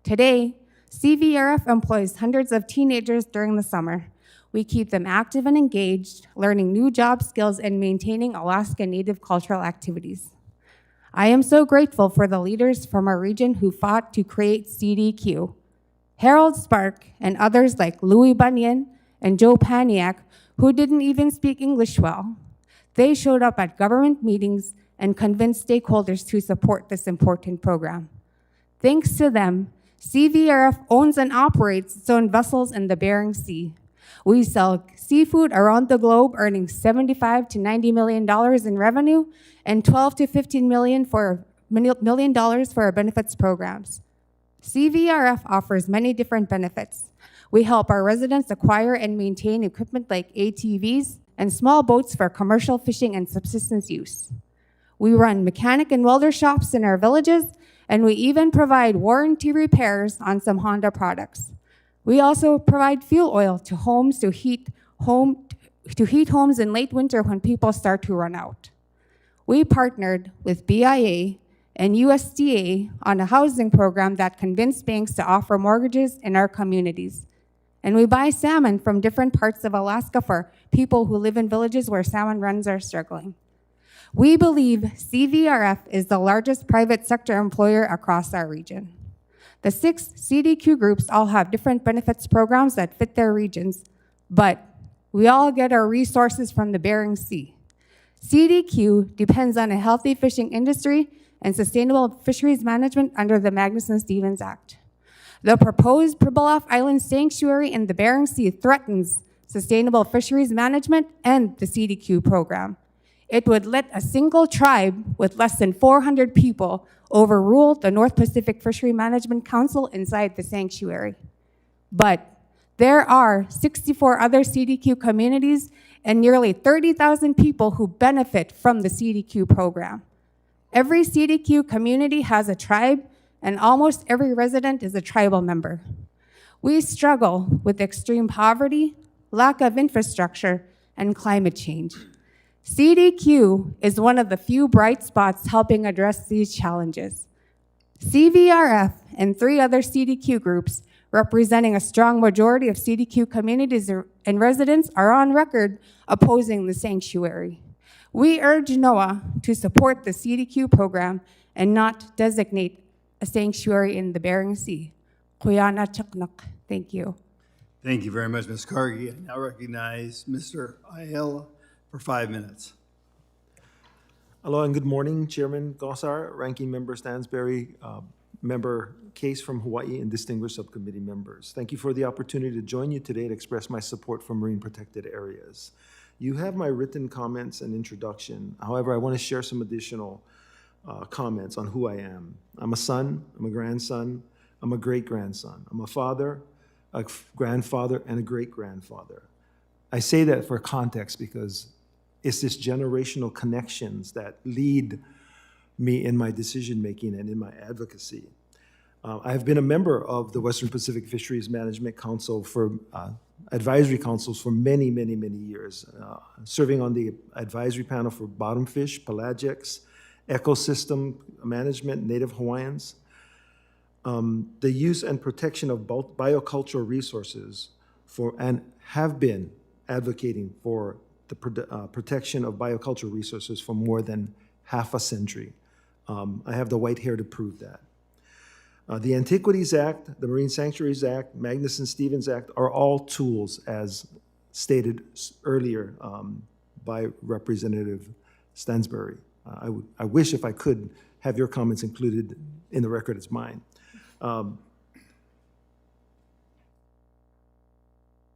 Today, CVRF employs hundreds of teenagers during the summer. We keep them active and engaged, learning new job skills and maintaining Alaska Native cultural activities. I am so grateful for the leaders from our region who fought to create CDQ. Harold Spark and others like Louis Bunyan and Joe Paniak, who didn't even speak English well. They showed up at government meetings and convinced stakeholders to support this important program. Thanks to them, CVRF owns and operates its own vessels in the Bering Sea. We sell seafood around the globe, earning $75 to $90 million in revenue and $12 to $15 million for our benefits programs. CVRF offers many different benefits. We help our residents acquire and maintain equipment like ATVs and small boats for commercial fishing and subsistence use. We run mechanic and welder shops in our villages, and we even provide warranty repairs on some Honda products. We also provide fuel oil to homes to heat homes in late winter when people start to run out. We partnered with BIA and USDA on a housing program that convinced banks to offer mortgages in our communities. And we buy salmon from different parts of Alaska for people who live in villages where salmon runs are struggling. We believe CVRF is the largest private sector employer across our region. The 6 CDQ groups all have different benefits programs that fit their regions, but we all get our resources from the Bering Sea. CDQ depends on a healthy fishing industry and sustainable fisheries management under the Magnuson-Stevens Act. The proposed Pribilof Island Sanctuary in the Bering Sea threatens sustainable fisheries management and the CDQ program. It would let a single tribe with less than 400 people overrule the North Pacific Fishery Management Council inside the sanctuary. But there are 64 other CDQ communities and nearly 30,000 people who benefit from the CDQ program. Every CDQ community has a tribe, and almost every resident is a tribal member. We struggle with extreme poverty, lack of infrastructure, and climate change. CDQ is one of the few bright spots helping address these challenges. CVRF and 3 other CDQ groups, representing a strong majority of CDQ communities and residents, are on record opposing the sanctuary. We urge NOAA to support the CDQ program and not designate a sanctuary in the Bering Sea. Kuyana Chuknuk. Thank you. Thank you very much, Ms. Cargy. I now recognize Mr. Ayala for 5 minutes. Hello and good morning, Chairman Gosar, Ranking Member Stansberry, Member Case from Hawaii, and distinguished subcommittee members. Thank you for the opportunity to join you today to express my support for marine protected areas. You have my written comments and introduction. However, I want to share some additional comments on who I am. I'm a son, I'm a grandson, I'm a great-grandson. I'm a father, a grandfather, and a great-grandfather. I say that for context because it's this generational connections that lead me in my decision-making and in my advocacy. I have been a member of the Western Pacific Fisheries Management Council for advisory councils for many, many, many years, serving on the advisory panel for bottomfish, pelagics, ecosystem management, Native Hawaiians, the use and protection of biocultural resources and have been advocating for the protection of biocultural resources for more than half a century. I have the white hair to prove that. The Antiquities Act, the Marine Sanctuaries Act, Magnuson-Stevens Act are all tools, as stated earlier by Representative Stansberry. I wish if I could have your comments included in the record as mine.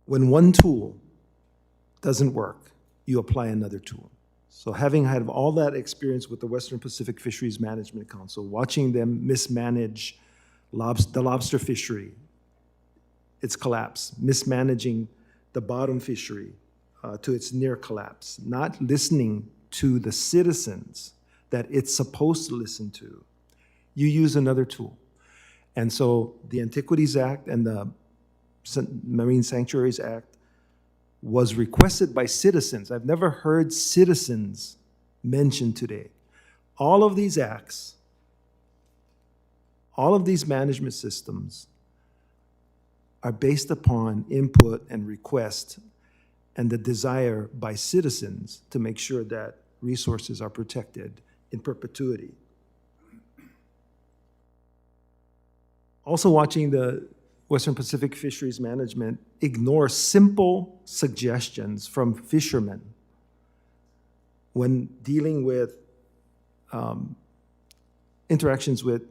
When one tool doesn't work, you apply another tool. So having had all that experience with the Western Pacific Fisheries Management Council, watching them mismanage the lobster fishery, its collapse, mismanaging the bottom fishery to its near collapse, not listening to the citizens that it's supposed to listen to, you use another tool. And so the Antiquities Act and the Marine Sanctuaries Act was requested by citizens. I've never heard citizens mentioned today. All of these acts, all of these management systems are based upon input and request and the desire by citizens to make sure that resources are protected in perpetuity. Also watching the Western Pacific Fisheries Management ignore simple suggestions from fishermen when dealing with interactions with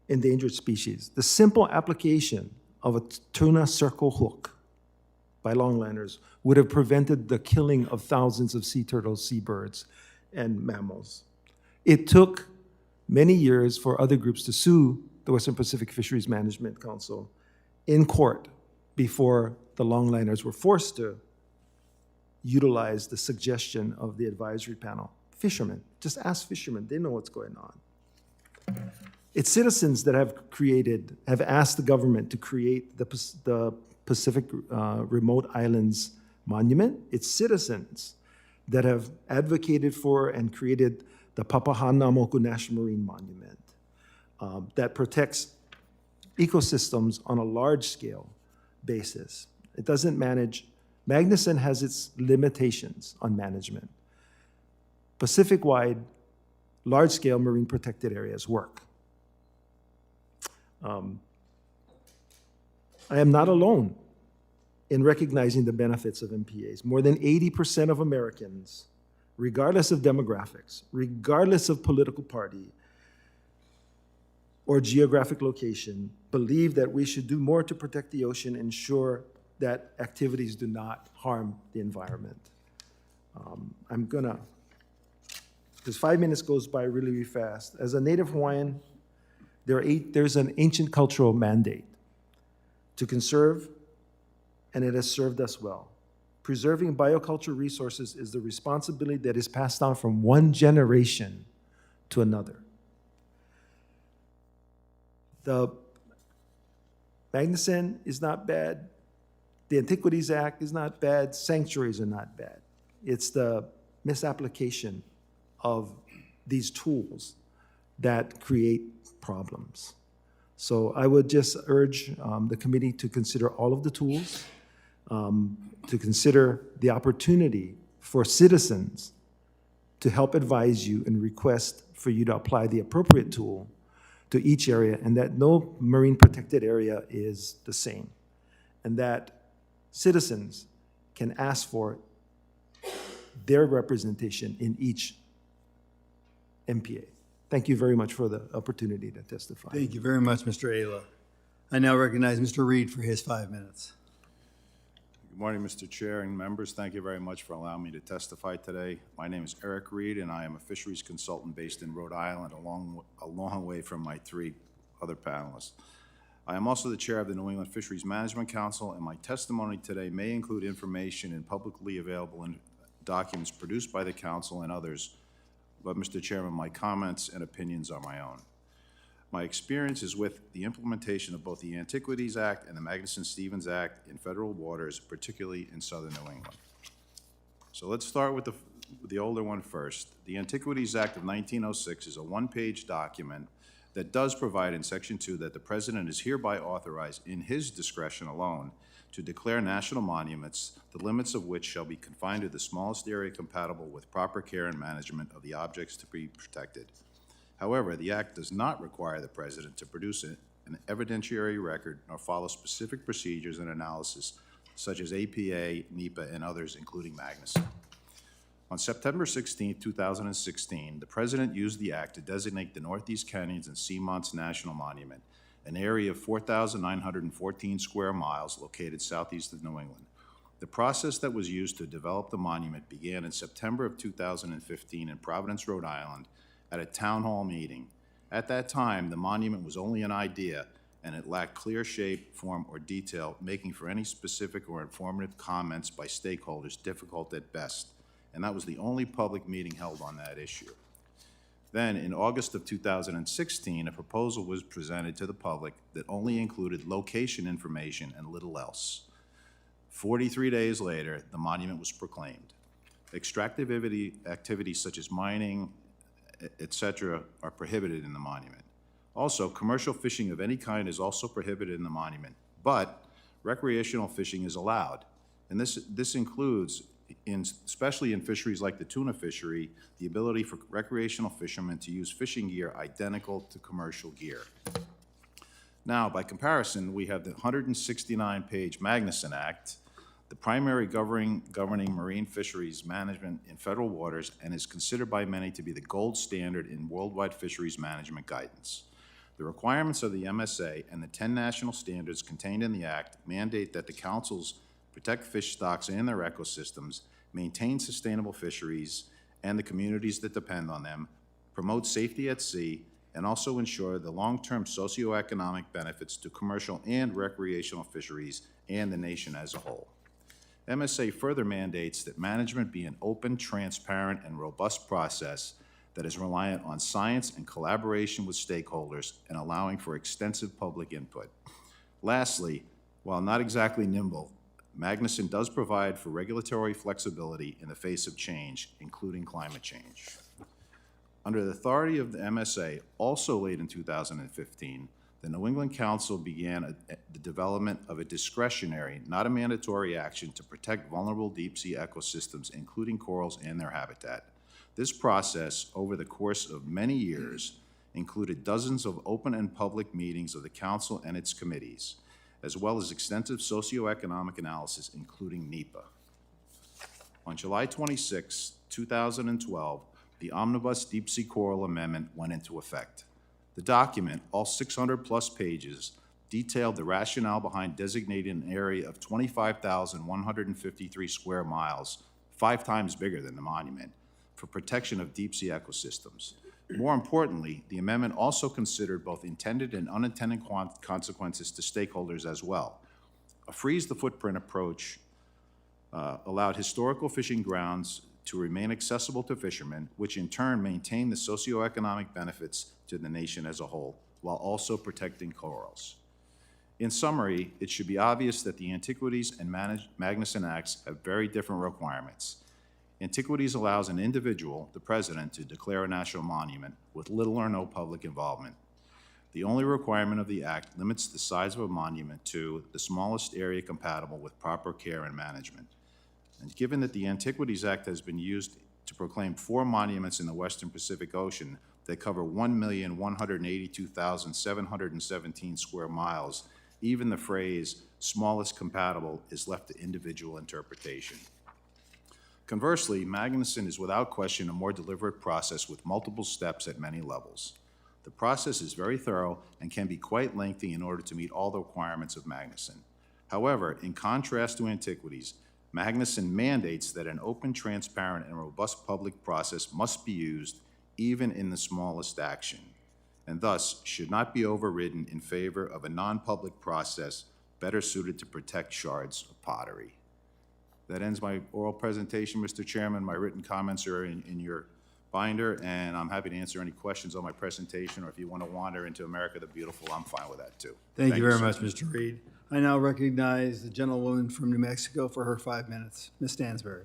endangered species. The simple application of a tuna circle hook by longliners would have prevented the killing of thousands of sea turtles, seabirds, and mammals. It took many years for other groups to sue the Western Pacific Fisheries Management Council in court before the longliners were forced to utilize the suggestion of the advisory panel. Fishermen, just ask fishermen, they know what's going on. It's citizens that have asked the government to create the Pacific Remote Islands Monument. It's citizens that have advocated for and created the Papahānaumoku National Marine Monument that protects ecosystems on a large-scale basis. It doesn't manage. Magnuson has its limitations on management. Pacific-wide, large-scale marine protected areas work. I am not alone in recognizing the benefits of MPAs. More than 80% of Americans, regardless of demographics, regardless of political party or geographic location, believe that we should do more to protect the ocean, ensure that activities do not harm the environment. Because 5 minutes goes by really, really fast. As a Native Hawaiian, there's an ancient cultural mandate to conserve, and it has served us well. Preserving biocultural resources is the responsibility that is passed down from one generation to another. The Magnuson is not bad. The Antiquities Act is not bad. Sanctuaries are not bad. It's the misapplication of these tools that create problems. So I would just urge the committee to consider all of the tools, to consider the opportunity for citizens to help advise you and request for you to apply the appropriate tool to each area, and that no marine protected area is the same, and that citizens can ask for their representation in each MPA. Thank you very much for the opportunity to testify. Thank you very much, Mr. Ayla. I now recognize Mr. Reed for his 5 minutes. Good morning, Mr. Chair and members. Thank you very much for allowing me to testify today. My name is Eric Reed, and I am a fisheries consultant based in Rhode Island, a long way from my 3 other panelists. I am also the chair of the New England Fisheries Management Council, and my testimony today may include information in publicly available documents produced by the council and others. But, Mr. Chairman, my comments and opinions are my own. My experience is with the implementation of both the Antiquities Act and the Magnuson-Stevens Act in federal waters, particularly in southern New England. So let's start with the older one first. The Antiquities Act of 1906 is a one-page document that does provide in Section 2 that the President is hereby authorized in his discretion alone to declare national monuments, the limits of which shall be confined to the smallest area compatible with proper care and management of the objects to be protected. However, the Act does not require the President to produce an evidentiary record nor follow specific procedures and analysis such as APA, NEPA, and others, including Magnuson. On September 16, 2016, the President used the Act to designate the Northeast Canyons and Seamonts National Monument, an area of 4,914 square miles located southeast of New England. The process that was used to develop the monument began in September of 2015 in Providence, Rhode Island, at a town hall meeting. At that time, the monument was only an idea, and it lacked clear shape, form, or detail, making for any specific or informative comments by stakeholders difficult at best. And that was the only public meeting held on that issue. Then, in August of 2016, a proposal was presented to the public that only included location information and little else. 43 days later, the monument was proclaimed. Extractive activities such as mining, etc., are prohibited in the monument. Also, commercial fishing of any kind is also prohibited in the monument, but recreational fishing is allowed. And this includes, especially in fisheries like the tuna fishery, the ability for recreational fishermen to use fishing gear identical to commercial gear. Now, by comparison, we have the 169-page Magnuson Act, the primary governing marine fisheries management in federal waters, and is considered by many to be the gold standard in worldwide fisheries management guidance. The requirements of the MSA and the 10 national standards contained in the Act mandate that the councils protect fish stocks and their ecosystems, maintain sustainable fisheries and the communities that depend on them, promote safety at sea, and also ensure the long-term socioeconomic benefits to commercial and recreational fisheries and the nation as a whole. MSA further mandates that management be an open, transparent, and robust process that is reliant on science and collaboration with stakeholders and allowing for extensive public input. Lastly, while not exactly nimble, Magnuson does provide for regulatory flexibility in the face of change, including climate change. Under the authority of the MSA, also late in 2015, the New England Council began the development of a discretionary, not a mandatory action to protect vulnerable deep-sea ecosystems, including corals and their habitat. This process, over the course of many years, included dozens of open and public meetings of the Council and its committees, as well as extensive socioeconomic analysis, including NEPA. On July 26, 2012, the Omnibus Deep Sea Coral Amendment went into effect. The document, all 600-plus pages, detailed the rationale behind designating an area of 25,153 square miles, 5 times bigger than the monument, for protection of deep-sea ecosystems. More importantly, the amendment also considered both intended and unintended consequences to stakeholders as well. A freeze-the-footprint approach allowed historical fishing grounds to remain accessible to fishermen, which in turn maintained the socioeconomic benefits to the nation as a whole, while also protecting corals. In summary, it should be obvious that the Antiquities and Magnuson Acts have very different requirements. Antiquities allows an individual, the president, to declare a national monument with little or no public involvement. The only requirement of the act limits the size of a monument to the smallest area compatible with proper care and management. And given that the Antiquities Act has been used to proclaim 4 monuments in the Western Pacific Ocean that cover 1,182,717 square miles, even the phrase smallest compatible is left to individual interpretation. Conversely, Magnuson is without question a more deliberate process with multiple steps at many levels. The process is very thorough and can be quite lengthy in order to meet all the requirements of Magnuson. However, in contrast to Antiquities, Magnuson mandates that an open, transparent, and robust public process must be used even in the smallest action, and thus should not be overridden in favor of a non-public process better suited to protect shards of pottery. That ends my oral presentation, Mr. Chairman. My written comments are in your binder, and I'm happy to answer any questions on my presentation, or if you want to wander into America the Beautiful, I'm fine with that too. Thank you very sir. much, Mr. Reed. I now recognize the gentlewoman from New Mexico for her 5 minutes. Ms. Stansberry.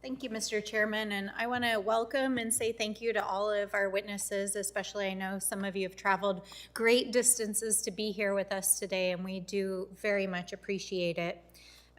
Thank you, Mr. Chairman, and I want to welcome and say thank you to all of our witnesses, especially I know some of you have traveled great distances to be here with us today, and we do very much appreciate it.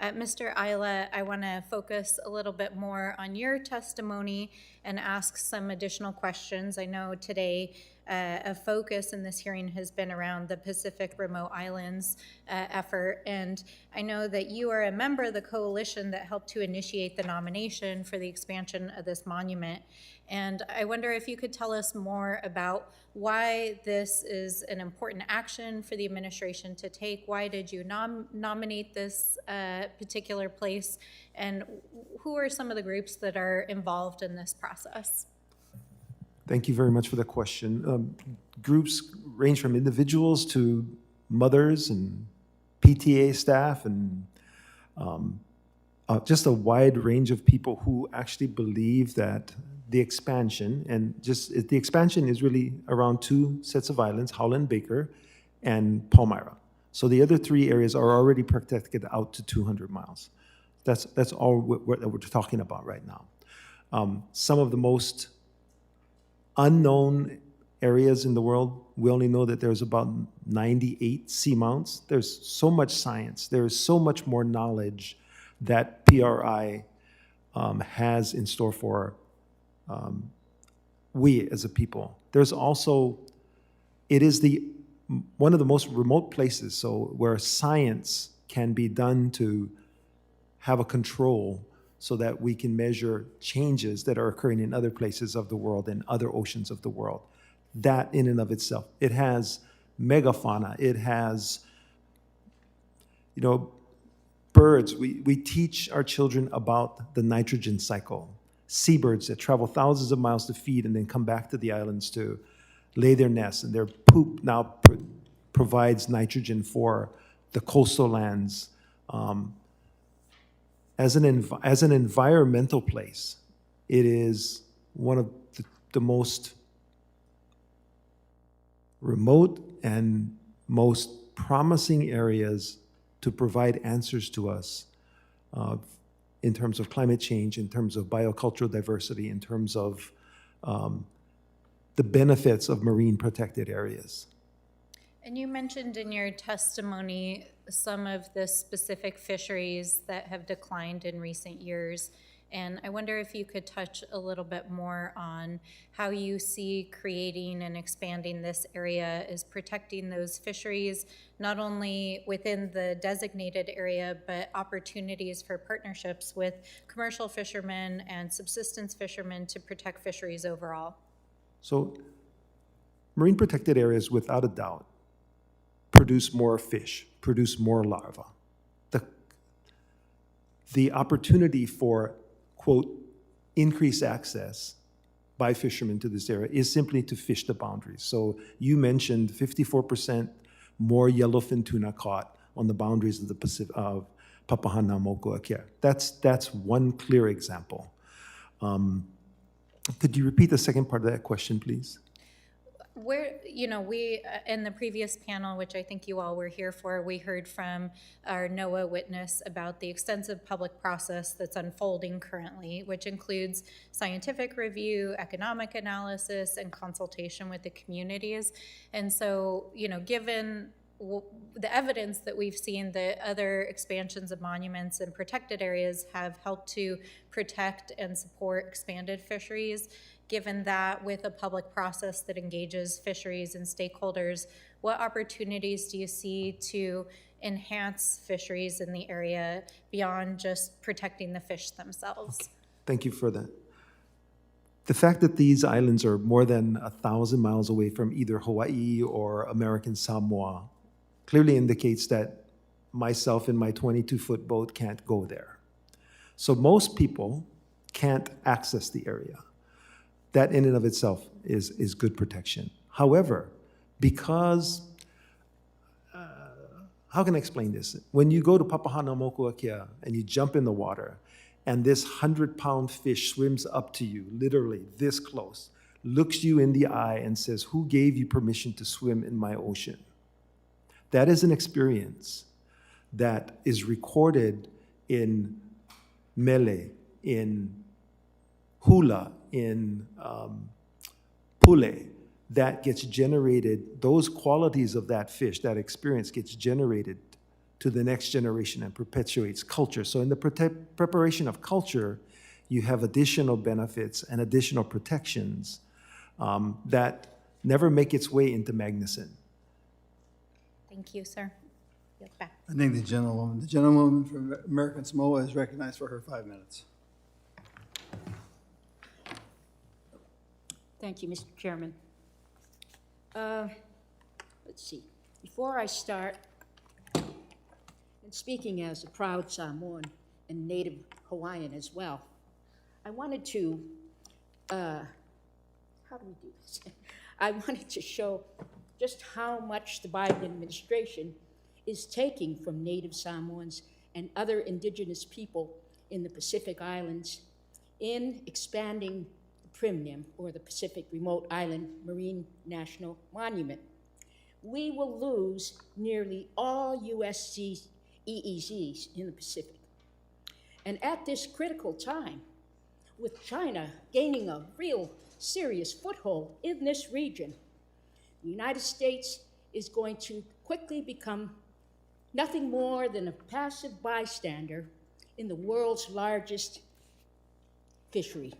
Mr. Isla, I want to focus a little bit more on your testimony and ask some additional questions. I know today a focus in this hearing has been around the Pacific Remote Islands effort, and I know that you are a member of the coalition that helped to initiate the nomination for the expansion of this monument. And I wonder if you could tell us more about why this is an important action for the administration to take. Why did you nominate this particular place? And who are some of the groups that are involved in this process? Thank you very much for the question. Groups range from individuals to mothers and PTA staff and just a wide range of people who actually believe that the expansion, the expansion is really around two sets of islands, Howland Baker and Palmyra. So the other three areas are already protected out to 200 miles. That's all we're talking about right now. Some of the most unknown areas in the world, we only know that there's about 98 seamounts. There's so much science. There's so much more knowledge that PRI has in store for we as a people. There's also, it is one of the most remote places, so where science can be done to have a control so that we can measure changes that are occurring in other places of the world and other oceans of the world. That in and of itself, it has megafauna, it has, birds. We teach our children about the nitrogen cycle. Seabirds that travel thousands of miles to feed and then come back to the islands to lay their nests, and their poop now provides nitrogen for the coastal lands. As an environmental place, it is one of the most remote and most promising areas to provide answers to us in terms of climate change, in terms of biocultural diversity, in terms of the benefits of marine protected areas. And you mentioned in your testimony some of the specific fisheries that have declined in recent years. And I wonder if you could touch a little bit more on how you see creating and expanding this area is protecting those fisheries, not only within the designated area, but opportunities for partnerships with commercial fishermen and subsistence fishermen to protect fisheries overall. So marine protected areas, without a doubt, produce more fish, produce more larvae. The opportunity for, quote, increased access by fishermen to this area is simply to fish the boundaries. So you mentioned 54% more yellowfin tuna caught on the boundaries of the Pacific, of Papahanao, Mokuakea. That's one clear example. Could you repeat the second part of that question, please? Where, we, in the previous panel, which I think you all were here for, we heard from our NOAA witness about the extensive public process that's unfolding currently, which includes scientific review, economic analysis, and consultation with the communities. And so, given the evidence that we've seen that other expansions of monuments and protected areas have helped to protect and support expanded fisheries. Given that with a public process that engages fisheries and stakeholders, what opportunities do you see to enhance fisheries in the area beyond just protecting the fish themselves? Thank you for that. The fact that these islands are more than 1,000 miles away from either Hawaii or American Samoa clearly indicates that myself in my 22-foot boat can't go there. So most people can't access the area. That in and of itself is good protection. However, because, how can I explain this? When you go to Papahanaumokuakea and you jump in the water, and this 100-pound fish swims up to you, literally this close, looks you in the eye and says, "Who gave you permission to swim in my ocean?" That is an experience that is recorded in mele, in hula, in pule, that gets generated, those qualities of that fish, that experience gets generated to the next generation and perpetuates culture. So in the preparation of culture, you have additional benefits and additional protections that never make its way into Magnuson. Thank you, sir. Yield back. I think the gentlewoman from American Samoa is recognized for her 5 minutes. Thank you, Mr. Chairman. Let's see. Before I start, and speaking as a proud Samoan and native Hawaiian as well, I wanted to, how do we do this? I wanted to show just how much the Biden administration is taking from native Samoans and other indigenous people in the Pacific Islands in expanding the PRIMNIM, or the Pacific Remote Island Marine National Monument. We will lose nearly all USC EEZs in the Pacific. And at this critical time, with China gaining a real serious foothold in this region, the United States is going to quickly become nothing more than a passive bystander in the world's largest fishery.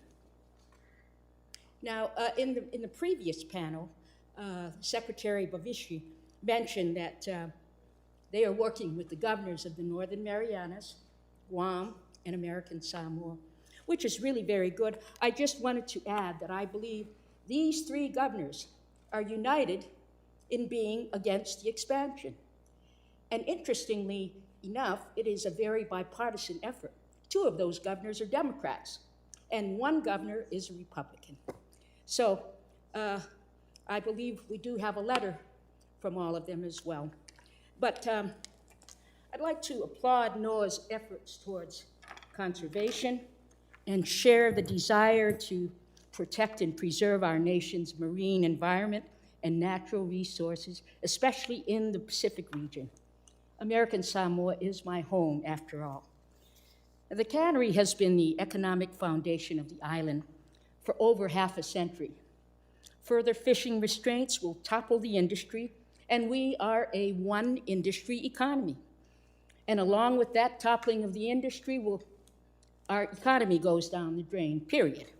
Now, in the previous panel, Secretary Bavishi mentioned that they are working with the governors of the Northern Marianas, Guam, and American Samoa, which is really very good. I just wanted to add that I believe these three governors are united in being against the expansion. And interestingly enough, it is a very bipartisan effort. Two of those governors are Democrats, and one governor is a Republican. So I believe we do have a letter from all of them as well. But I'd like to applaud NOAA's efforts towards conservation and share the desire to protect and preserve our nation's marine environment and natural resources, especially in the Pacific region. American Samoa is my home, after all. The cannery has been the economic foundation of the island for over half a century. Further fishing restraints will topple the industry, and we are a one-industry economy. And along with that toppling of the industry, our economy goes down the drain, period.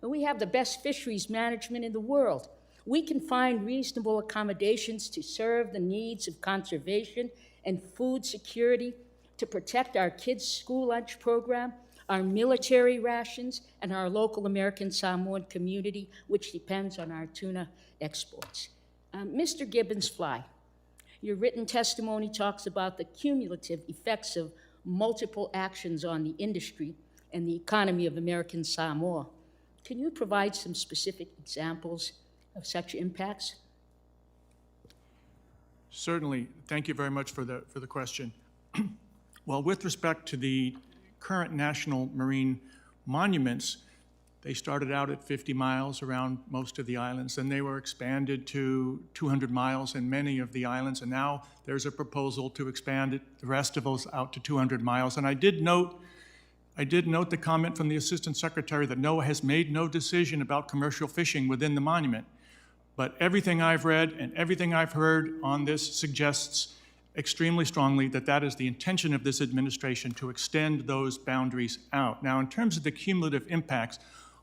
And we have the best fisheries management in the world. We can find reasonable accommodations to serve the needs of conservation and food security, to protect our kids' school lunch program, our military rations, and our local American Samoan community, which depends on our tuna exports. Mr. Gibbons-Fly, your written testimony talks about the cumulative effects of multiple actions on the industry and the economy of American Samoa. Can you provide some specific examples of such impacts? Certainly. Thank you very much for the question. Well, with respect to the current national marine monuments, they started out at 50 miles around most of the islands, and they were expanded to 200 miles in many of the islands, and now there's a proposal to expand it, the rest of those out to 200 miles. And I did note the comment from the Assistant Secretary that NOAA has made no decision about commercial fishing within the monument. But everything I've read and everything I've heard on this suggests extremely strongly that that is the intention of this administration, to extend those boundaries out. Now, in terms of the cumulative impacts,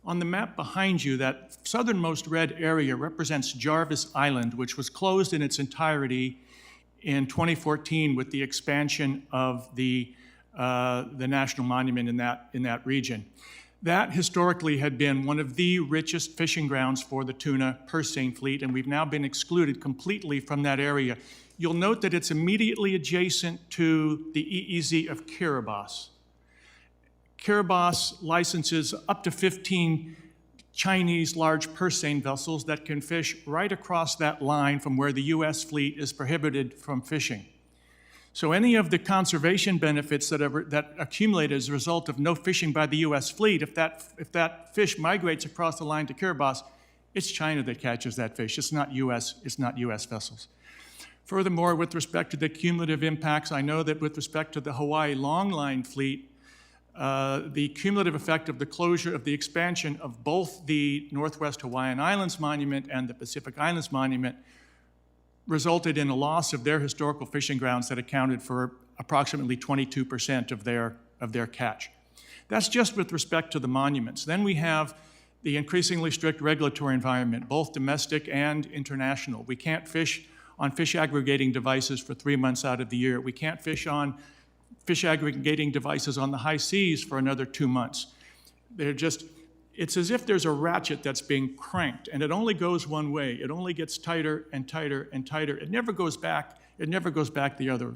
on the map behind you, that southernmost red area represents Jarvis Island, which was closed in its entirety in 2014 with the expansion of the national monument in that region. That historically had been one of the richest fishing grounds for the tuna purse seine fleet, and we've now been excluded completely from that area. You'll note that it's immediately adjacent to the EEZ of Kiribati. Kiribati licenses up to 15 Chinese large purse seine vessels that can fish right across that line from where the U.S. fleet is prohibited from fishing. So any of the conservation benefits that accumulate as a result of no fishing by the U.S. fleet, if that fish migrates across the line to Kiribati, it's China that catches that fish. It's not U.S. vessels. Furthermore, with respect to the cumulative impacts, I know that with respect to the Hawaii longline fleet, the cumulative effect of the closure of the expansion of both the Northwest Hawaiian Islands Monument and the Pacific Islands Monument resulted in a loss of their historical fishing grounds that accounted for approximately 22% of their catch. That's just with respect to the monuments. Then we have the increasingly strict regulatory environment, both domestic and international. We can't fish on fish aggregating devices for 3 months out of the year. We can't fish on fish aggregating devices on the high seas for another 2 months. It's as if there's a ratchet that's being cranked, and it only goes one way. It only gets tighter and tighter and tighter. It never goes back. It never goes back the other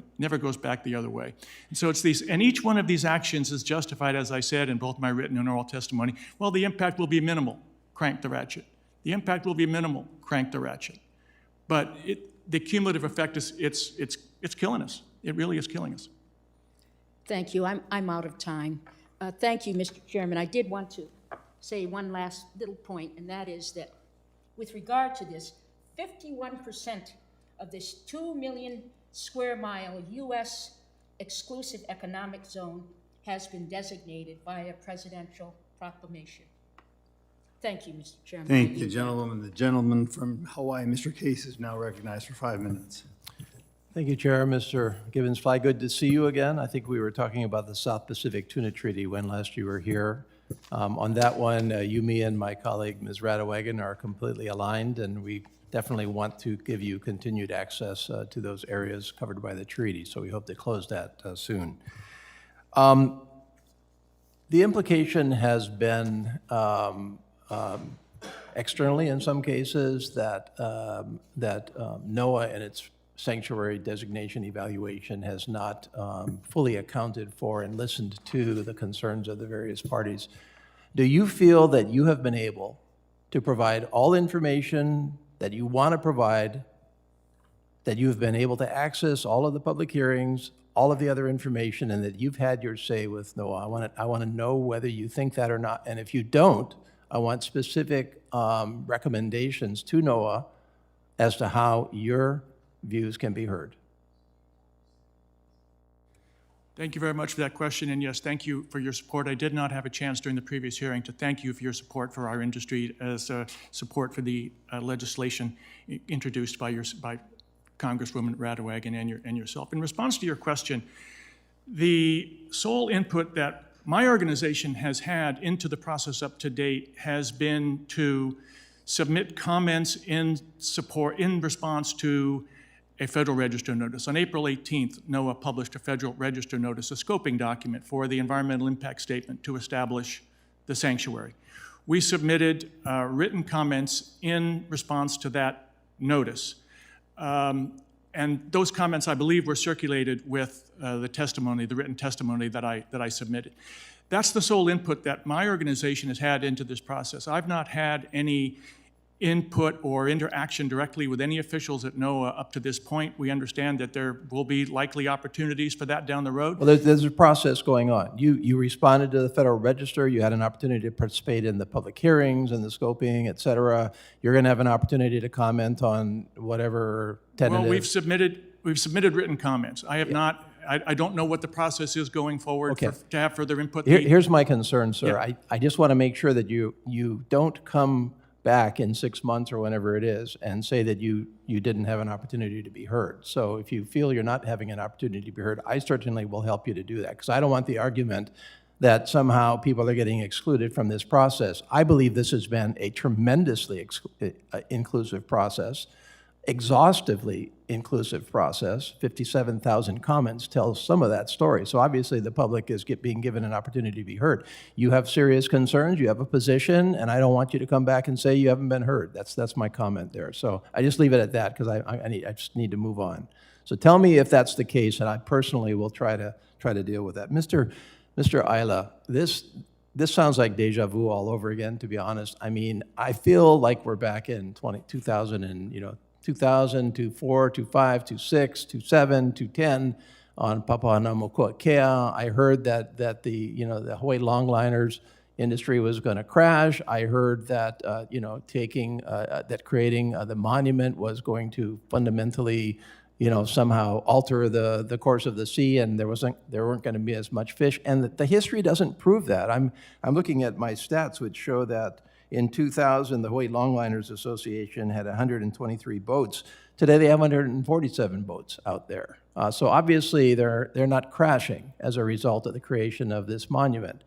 way. And so it's these, and each one of these actions is justified, as I said, in both my written and oral testimony. Well, the impact will be minimal. Crank the ratchet. The impact will be minimal. Crank the ratchet. But the cumulative effect is it's killing us. It really is killing us. Thank you. I'm out of time. Thank you, Mr. Chairman. I did want to say one last little point, and that is that with regard to this, 51% of this 2 million square mile U.S. exclusive economic zone has been designated via presidential proclamation. Thank you, Mr. Chairman. Thank you, gentlewoman. The gentleman from Hawaii, Mr. Case, is now recognized for 5 minutes. Thank you, Chair. Mr. Gibbons-Fly, good to see you again. I think we were talking about the South Pacific Tuna Treaty when last you were here. On that one, you, me, and my colleague, Ms. Radewagen, are completely aligned, and we definitely want to give you continued access to those areas covered by the treaty, so we hope to close that soon. The implication has been externally, in some cases, that NOAA and its sanctuary designation evaluation has not fully accounted for and listened to the concerns of the various parties. Do you feel that you have been able to provide all information that you want to provide, that you've been able to access all of the public hearings, all of the other information, and that you've had your say with NOAA? I want to know whether you think that or not. And if you don't, I want specific recommendations to NOAA as to how your views can be heard. Thank you very much for that question, and yes, thank you for your support. I did not have a chance during the previous hearing to thank you for your support for our industry, as support for the legislation introduced by Congresswoman Radewagen and yourself. In response to your question, the sole input that my organization has had into the process up to date has been to submit comments in response to a Federal Register notice. On April 18th, NOAA published a Federal Register notice, a scoping document for the environmental impact statement to establish the sanctuary. We submitted written comments in response to that notice. And those comments, I believe, were circulated with the testimony, the written testimony that I submitted. That's the sole input that my organization has had into this process. I've not had any input or interaction directly with any officials at NOAA up to this point. We understand that there will be likely opportunities for that down the road. Well, there's a process going on. You responded to the Federal Register. You had an opportunity to participate in the public hearings and the scoping, et cetera. You're going to have an opportunity to comment on whatever tentative. Well, we've submitted written comments. I have not. I don't know what the process is going forward to have further input. Here's my concern, sir. Yeah. I just want to make sure that you don't come back in 6 months or whenever it is and say that you didn't have an opportunity to be heard. So if you feel you're not having an opportunity to be heard, I certainly will help you to do that, because I don't want the argument that somehow people are getting excluded from this process. I believe this has been a tremendously inclusive process, exhaustively inclusive process. 57,000 comments tells some of that story. So obviously the public is being given an opportunity to be heard. You have serious concerns, you have a position, and I don't want you to come back and say you haven't been heard. That's my comment there. So I just leave it at that, because I just need to move on. So tell me if that's the case, and I personally will try to deal with that. Mr. Ayla, this sounds like deja vu all over again, to be honest. I mean, I feel like we're back in 2000 and, 2000, 2004, 2005, 2006, 2007, 2010 on Papahanaumokuakea. I heard that the Hawaii longliners industry was going to crash. I heard that creating the monument was going to fundamentally somehow alter the course of the sea, and there weren't going to be as much fish. And the history doesn't prove that. I'm looking at my stats, which show that in 2000, the Hawaii Longliners Association had 123 boats. Today, they have 147 boats out there. So obviously, they're not crashing as a result of the creation of this monument.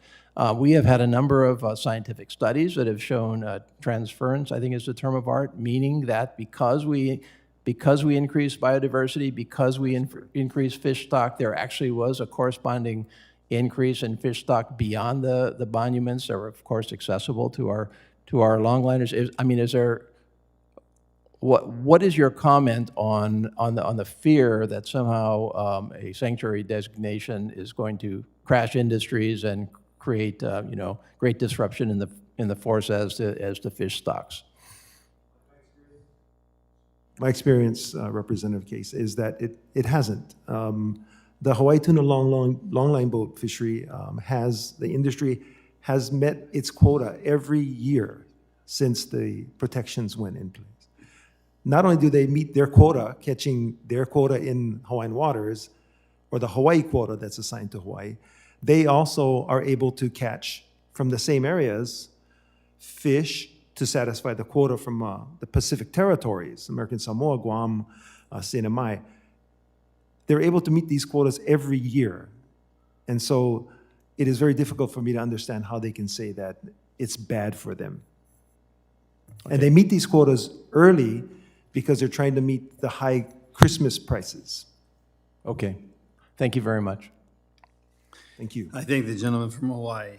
We have had a number of scientific studies that have shown transference, I think is the term of art, meaning that because we increase biodiversity, because we increase fish stock, there actually was a corresponding increase in fish stock beyond the monuments that were, of course, accessible to our longliners. What is your comment on the fear that somehow a sanctuary designation is going to crash industries and create great disruption in the forest as to fish stocks? My experience, Representative Case, is that it hasn't. The Hawaii tuna longline boat fishery the industry has met its quota every year since the protections went in place. Not only do they meet their quota, catching their quota in Hawaiian waters, or the Hawaii quota that's assigned to Hawaii, they also are able to catch from the same areas fish to satisfy the quota from the Pacific territories, American Samoa, Guam, Sinai. They're able to meet these quotas every year. And so it is very difficult for me to understand how they can say that it's bad for them. Okay. And they meet these quotas early because they're trying to meet the high Christmas prices. Okay. Thank you very much. Thank you. I thank the gentleman from Hawaii.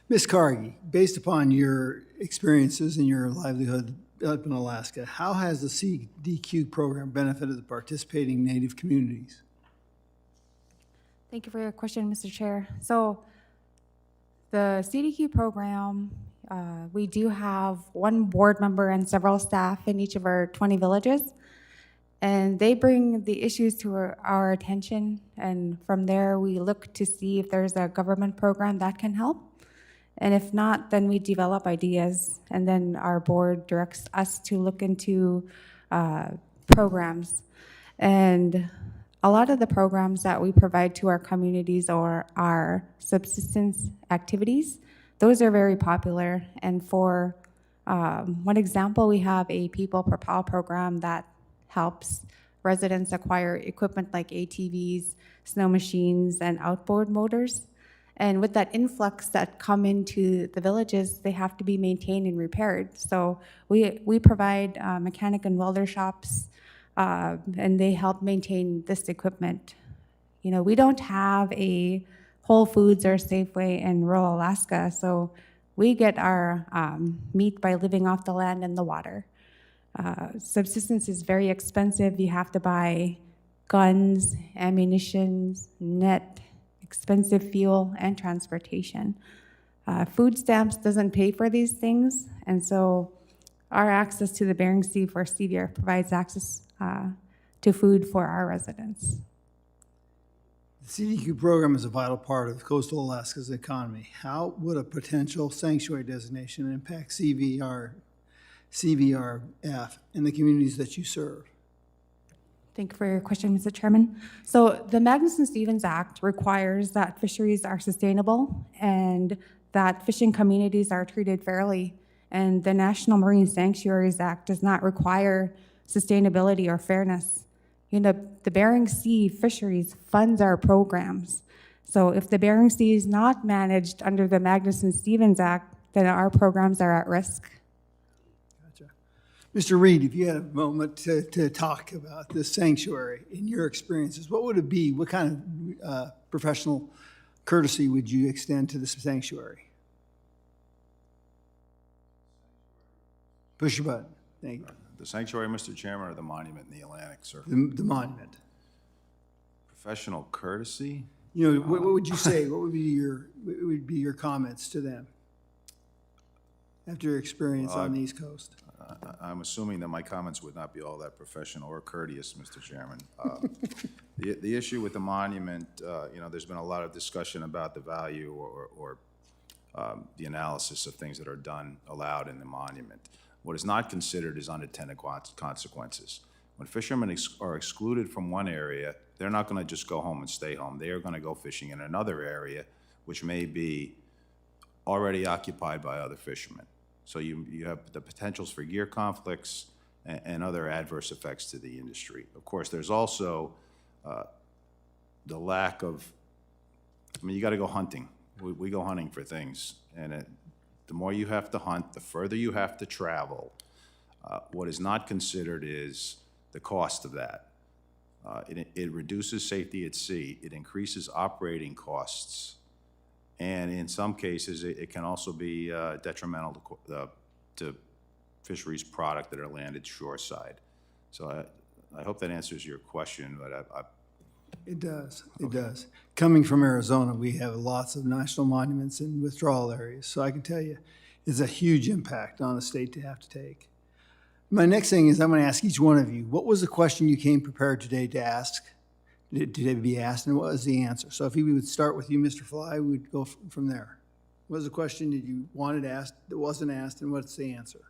Ms. Cargi, based upon your experiences and your livelihood up in Alaska, how has the CDQ program benefited the participating Native communities? Thank you for your question, Mr. Chair. So the CDQ program, we do have one board member and several staff in each of our 20 villages, and they bring the issues to our attention, and from there we look to see if there's a government program that can help. And if not, then we develop ideas, and then our board directs us to look into programs. And a lot of the programs that we provide to our communities are our subsistence activities. Those are very popular. And for one example, we have a People Per Plow program that helps residents acquire equipment like ATVs, snow machines, and outboard motors. And with that influx that come into the villages, they have to be maintained and repaired. So we provide mechanic and welder shops, and they help maintain this equipment. You know, we don't have a Whole Foods or Safeway in rural Alaska, so we get our meat by living off the land and the water. Subsistence is very expensive. You have to buy guns, ammunition, net, expensive fuel, and transportation. Food stamps doesn't pay for these things, and so our access to the Bering Sea for CVR provides access to food for our residents. The CDQ program is a vital part of coastal Alaska's economy. How would a potential sanctuary designation impact CVRF in the communities that you serve? Thank you for your question, Mr. Chairman. So the Magnuson-Stevens Act requires that fisheries are sustainable and that fishing communities are treated fairly. And the National Marine Sanctuaries Act does not require sustainability or fairness. You know, the Bering Sea fisheries funds our programs. So if the Bering Sea is not managed under the Magnuson-Stevens Act, then our programs are at risk. Gotcha. Mr. Reed, if you had a moment to talk about this sanctuary in your experiences, what would it be? What kind of professional courtesy would you extend to this sanctuary? Push your button. Thank you. The sanctuary, Mr. Chairman, or the monument in the Atlantic Circle? The monument. Professional courtesy? You know, what would you say? What would be your comments to them after your experience on the East Coast? I'm assuming that my comments would not be all that professional or courteous, Mr. Chairman. The issue with the monument, you know, there's been a lot of discussion about the value or the analysis of things that are done, allowed in the monument. What is not considered is unintended consequences. When fishermen are excluded from one area, they're not going to just go home and stay home. They are going to go fishing in another area, which may be already occupied by other fishermen. So you have the potentials for gear conflicts and other adverse effects to the industry. Of course, there's also the lack of, I mean, you got to go hunting. We go hunting for things, and the more you have to hunt, the further you have to travel. What is not considered is the cost of that. It reduces safety at sea. It increases operating costs. And in some cases, it can also be detrimental to fisheries product that are landed shoreside. So I hope that answers your question, but It does. It does. Coming from Arizona, we have lots of national monuments in withdrawal areas. So I can tell you, it's a huge impact on a state to have to take. My next thing is I'm going to ask each one of you, what was the question you came prepared today to ask? Did it be asked, and what was the answer? So if we would start with you, Mr. Fly, we'd go from there. What was the question that you wanted asked that wasn't asked, and what's the answer?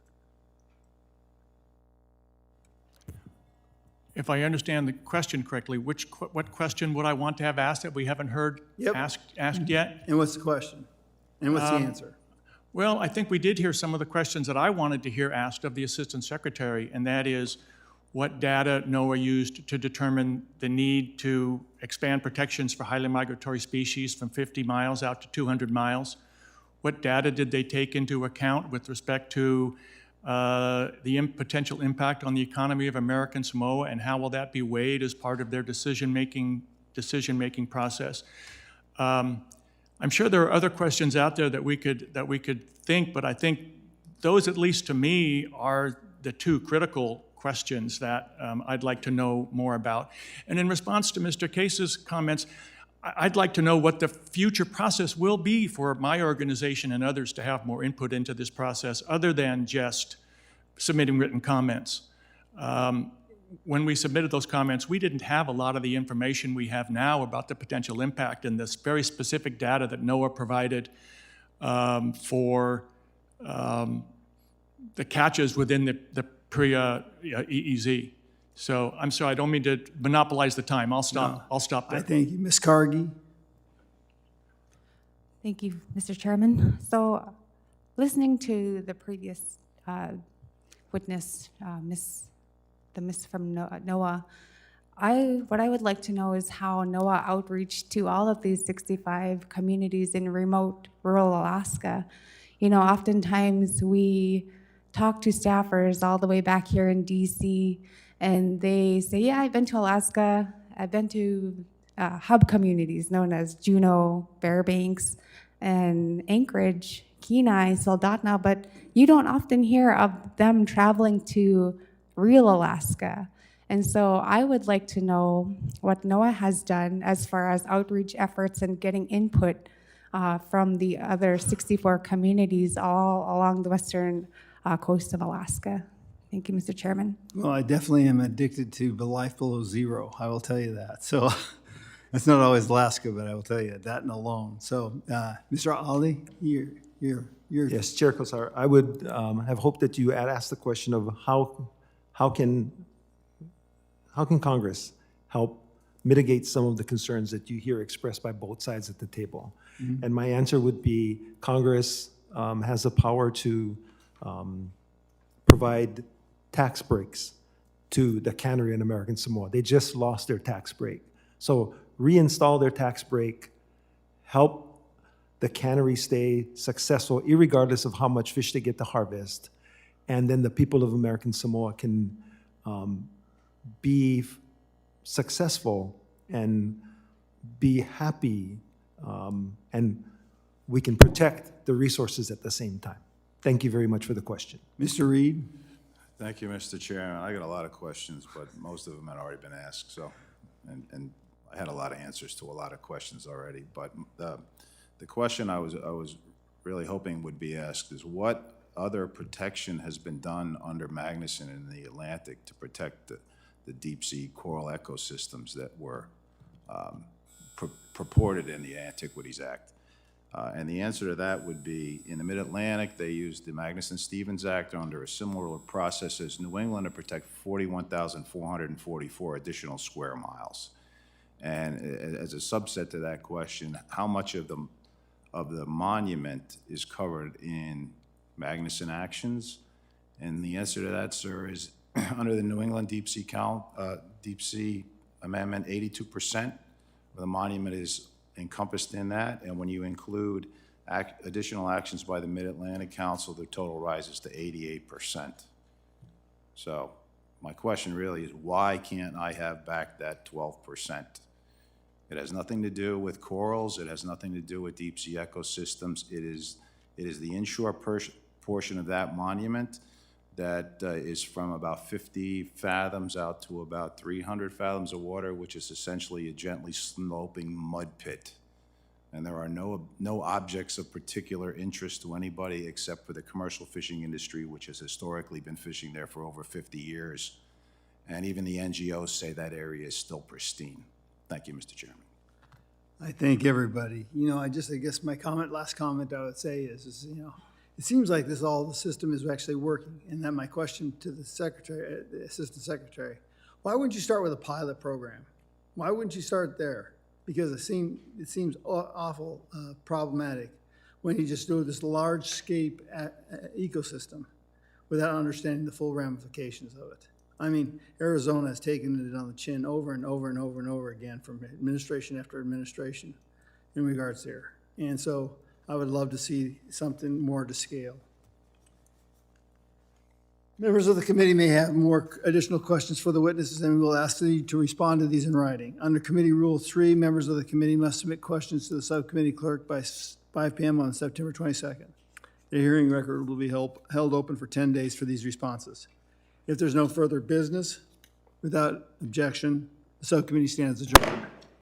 If I understand the question correctly, what question would I want to have asked that we haven't heard Yep. asked yet? And what's the question? And what's the answer? Well, I think we did hear some of the questions that I wanted to hear asked of the Assistant Secretary, and that is what data NOAA used to determine the need to expand protections for highly migratory species from 50 miles out to 200 miles. What data did they take into account with respect to the potential impact on the economy of American Samoa, and how will that be weighed as part of their decision-making process? I'm sure there are other questions out there that we could think, but I think those, at least to me, are the two critical questions that I'd like to know more about. And in response to Mr. Case's comments, I'd like to know what the future process will be for my organization and others to have more input into this process, other than just submitting written comments. When we submitted those comments, we didn't have a lot of the information we have now about the potential impact and this very specific data that NOAA provided for the catches within the PREA EEZ. So I'm sorry, I don't mean to monopolize the time. I'll stop there. I thank you. Ms. Cargy? Thank you, Mr. Chairman. So, listening to the previous witness, the miss from NOAA, what I would like to know is how NOAA outreach to all of these 65 communities in remote rural Alaska. You know, oftentimes we talk to staffers all the way back here in DC, and they say, yeah, I've been to Alaska. I've been to hub communities known as Juneau, Fairbanks, and Anchorage, Kenai, Soldotna, but you don't often hear of them traveling to real Alaska. And so I would like to know what NOAA has done as far as outreach efforts and getting input from the other 64 communities all along the western coast of Alaska. Thank you, Mr. Chairman. Well, I definitely am addicted to the life below zero. I will tell you that. So it's not always Alaska, but I will tell you that and alone. So, Mr. Ali, you're Yes, Chair Gosar, I would have hoped that you had asked the question of how can Congress help mitigate some of the concerns that you hear expressed by both sides at the table. And my answer would be Congress has the power to provide tax breaks to the cannery in American Samoa. They just lost their tax break. So reinstall their tax break, help the cannery stay successful irregardless of how much fish they get to harvest, and then the people of American Samoa can be successful and be happy, and we can protect the resources at the same time. Thank you very much for the question. Mr. Reed? Thank you, Mr. Chairman. I got a lot of questions, but most of them had already been asked, so, and I had a lot of answers to a lot of questions already. But the question I was really hoping would be asked is, what other protection has been done under Magnuson in the Atlantic to protect the deep-sea coral ecosystems that were purported in the Antiquities Act? And the answer to that would be, in the Mid-Atlantic, they used the Magnuson-Stevens Act under a similar process as New England to protect 41,444 additional square miles. And as a subset to that question, how much of the monument is covered in Magnuson actions? And the answer to that, sir, is under the New England Deep Sea Amendment, 82% of the monument is encompassed in that, and when you include additional actions by the Mid-Atlantic Council, the total rises to 88%. So my question really is, why can't I have back that 12%? It has nothing to do with corals. It has nothing to do with deep-sea ecosystems. It is the inshore portion of that monument that is from about 50 fathoms out to about 300 fathoms of water, which is essentially a gently sloping mud pit. And there are no objects of particular interest to anybody except for the commercial fishing industry, which has historically been fishing there for over 50 years. And even the NGOs say that area is still pristine. Thank you, Mr. Chairman. I thank everybody. You know, I guess my last comment I would say is, you know, it seems like the system is actually working. And then my question to the secretary, the assistant secretary, why wouldn't you start with a pilot program? Why wouldn't you start there? Because it seems awful problematic when you just do this large-scale ecosystem without understanding the full ramifications of it. I mean, Arizona has taken it on the chin over and over and over and over again from administration after administration in regards there. And so I would love to see something more to scale. Members of the committee may have more additional questions for the witnesses, and we will ask you to respond to these in writing. Under Committee Rule 3, members of the committee must submit questions to the subcommittee clerk by 5 p.m. on September 22nd. The hearing record will be held open for 10 days for these responses. If there's no further business, without objection, the subcommittee stands adjourned.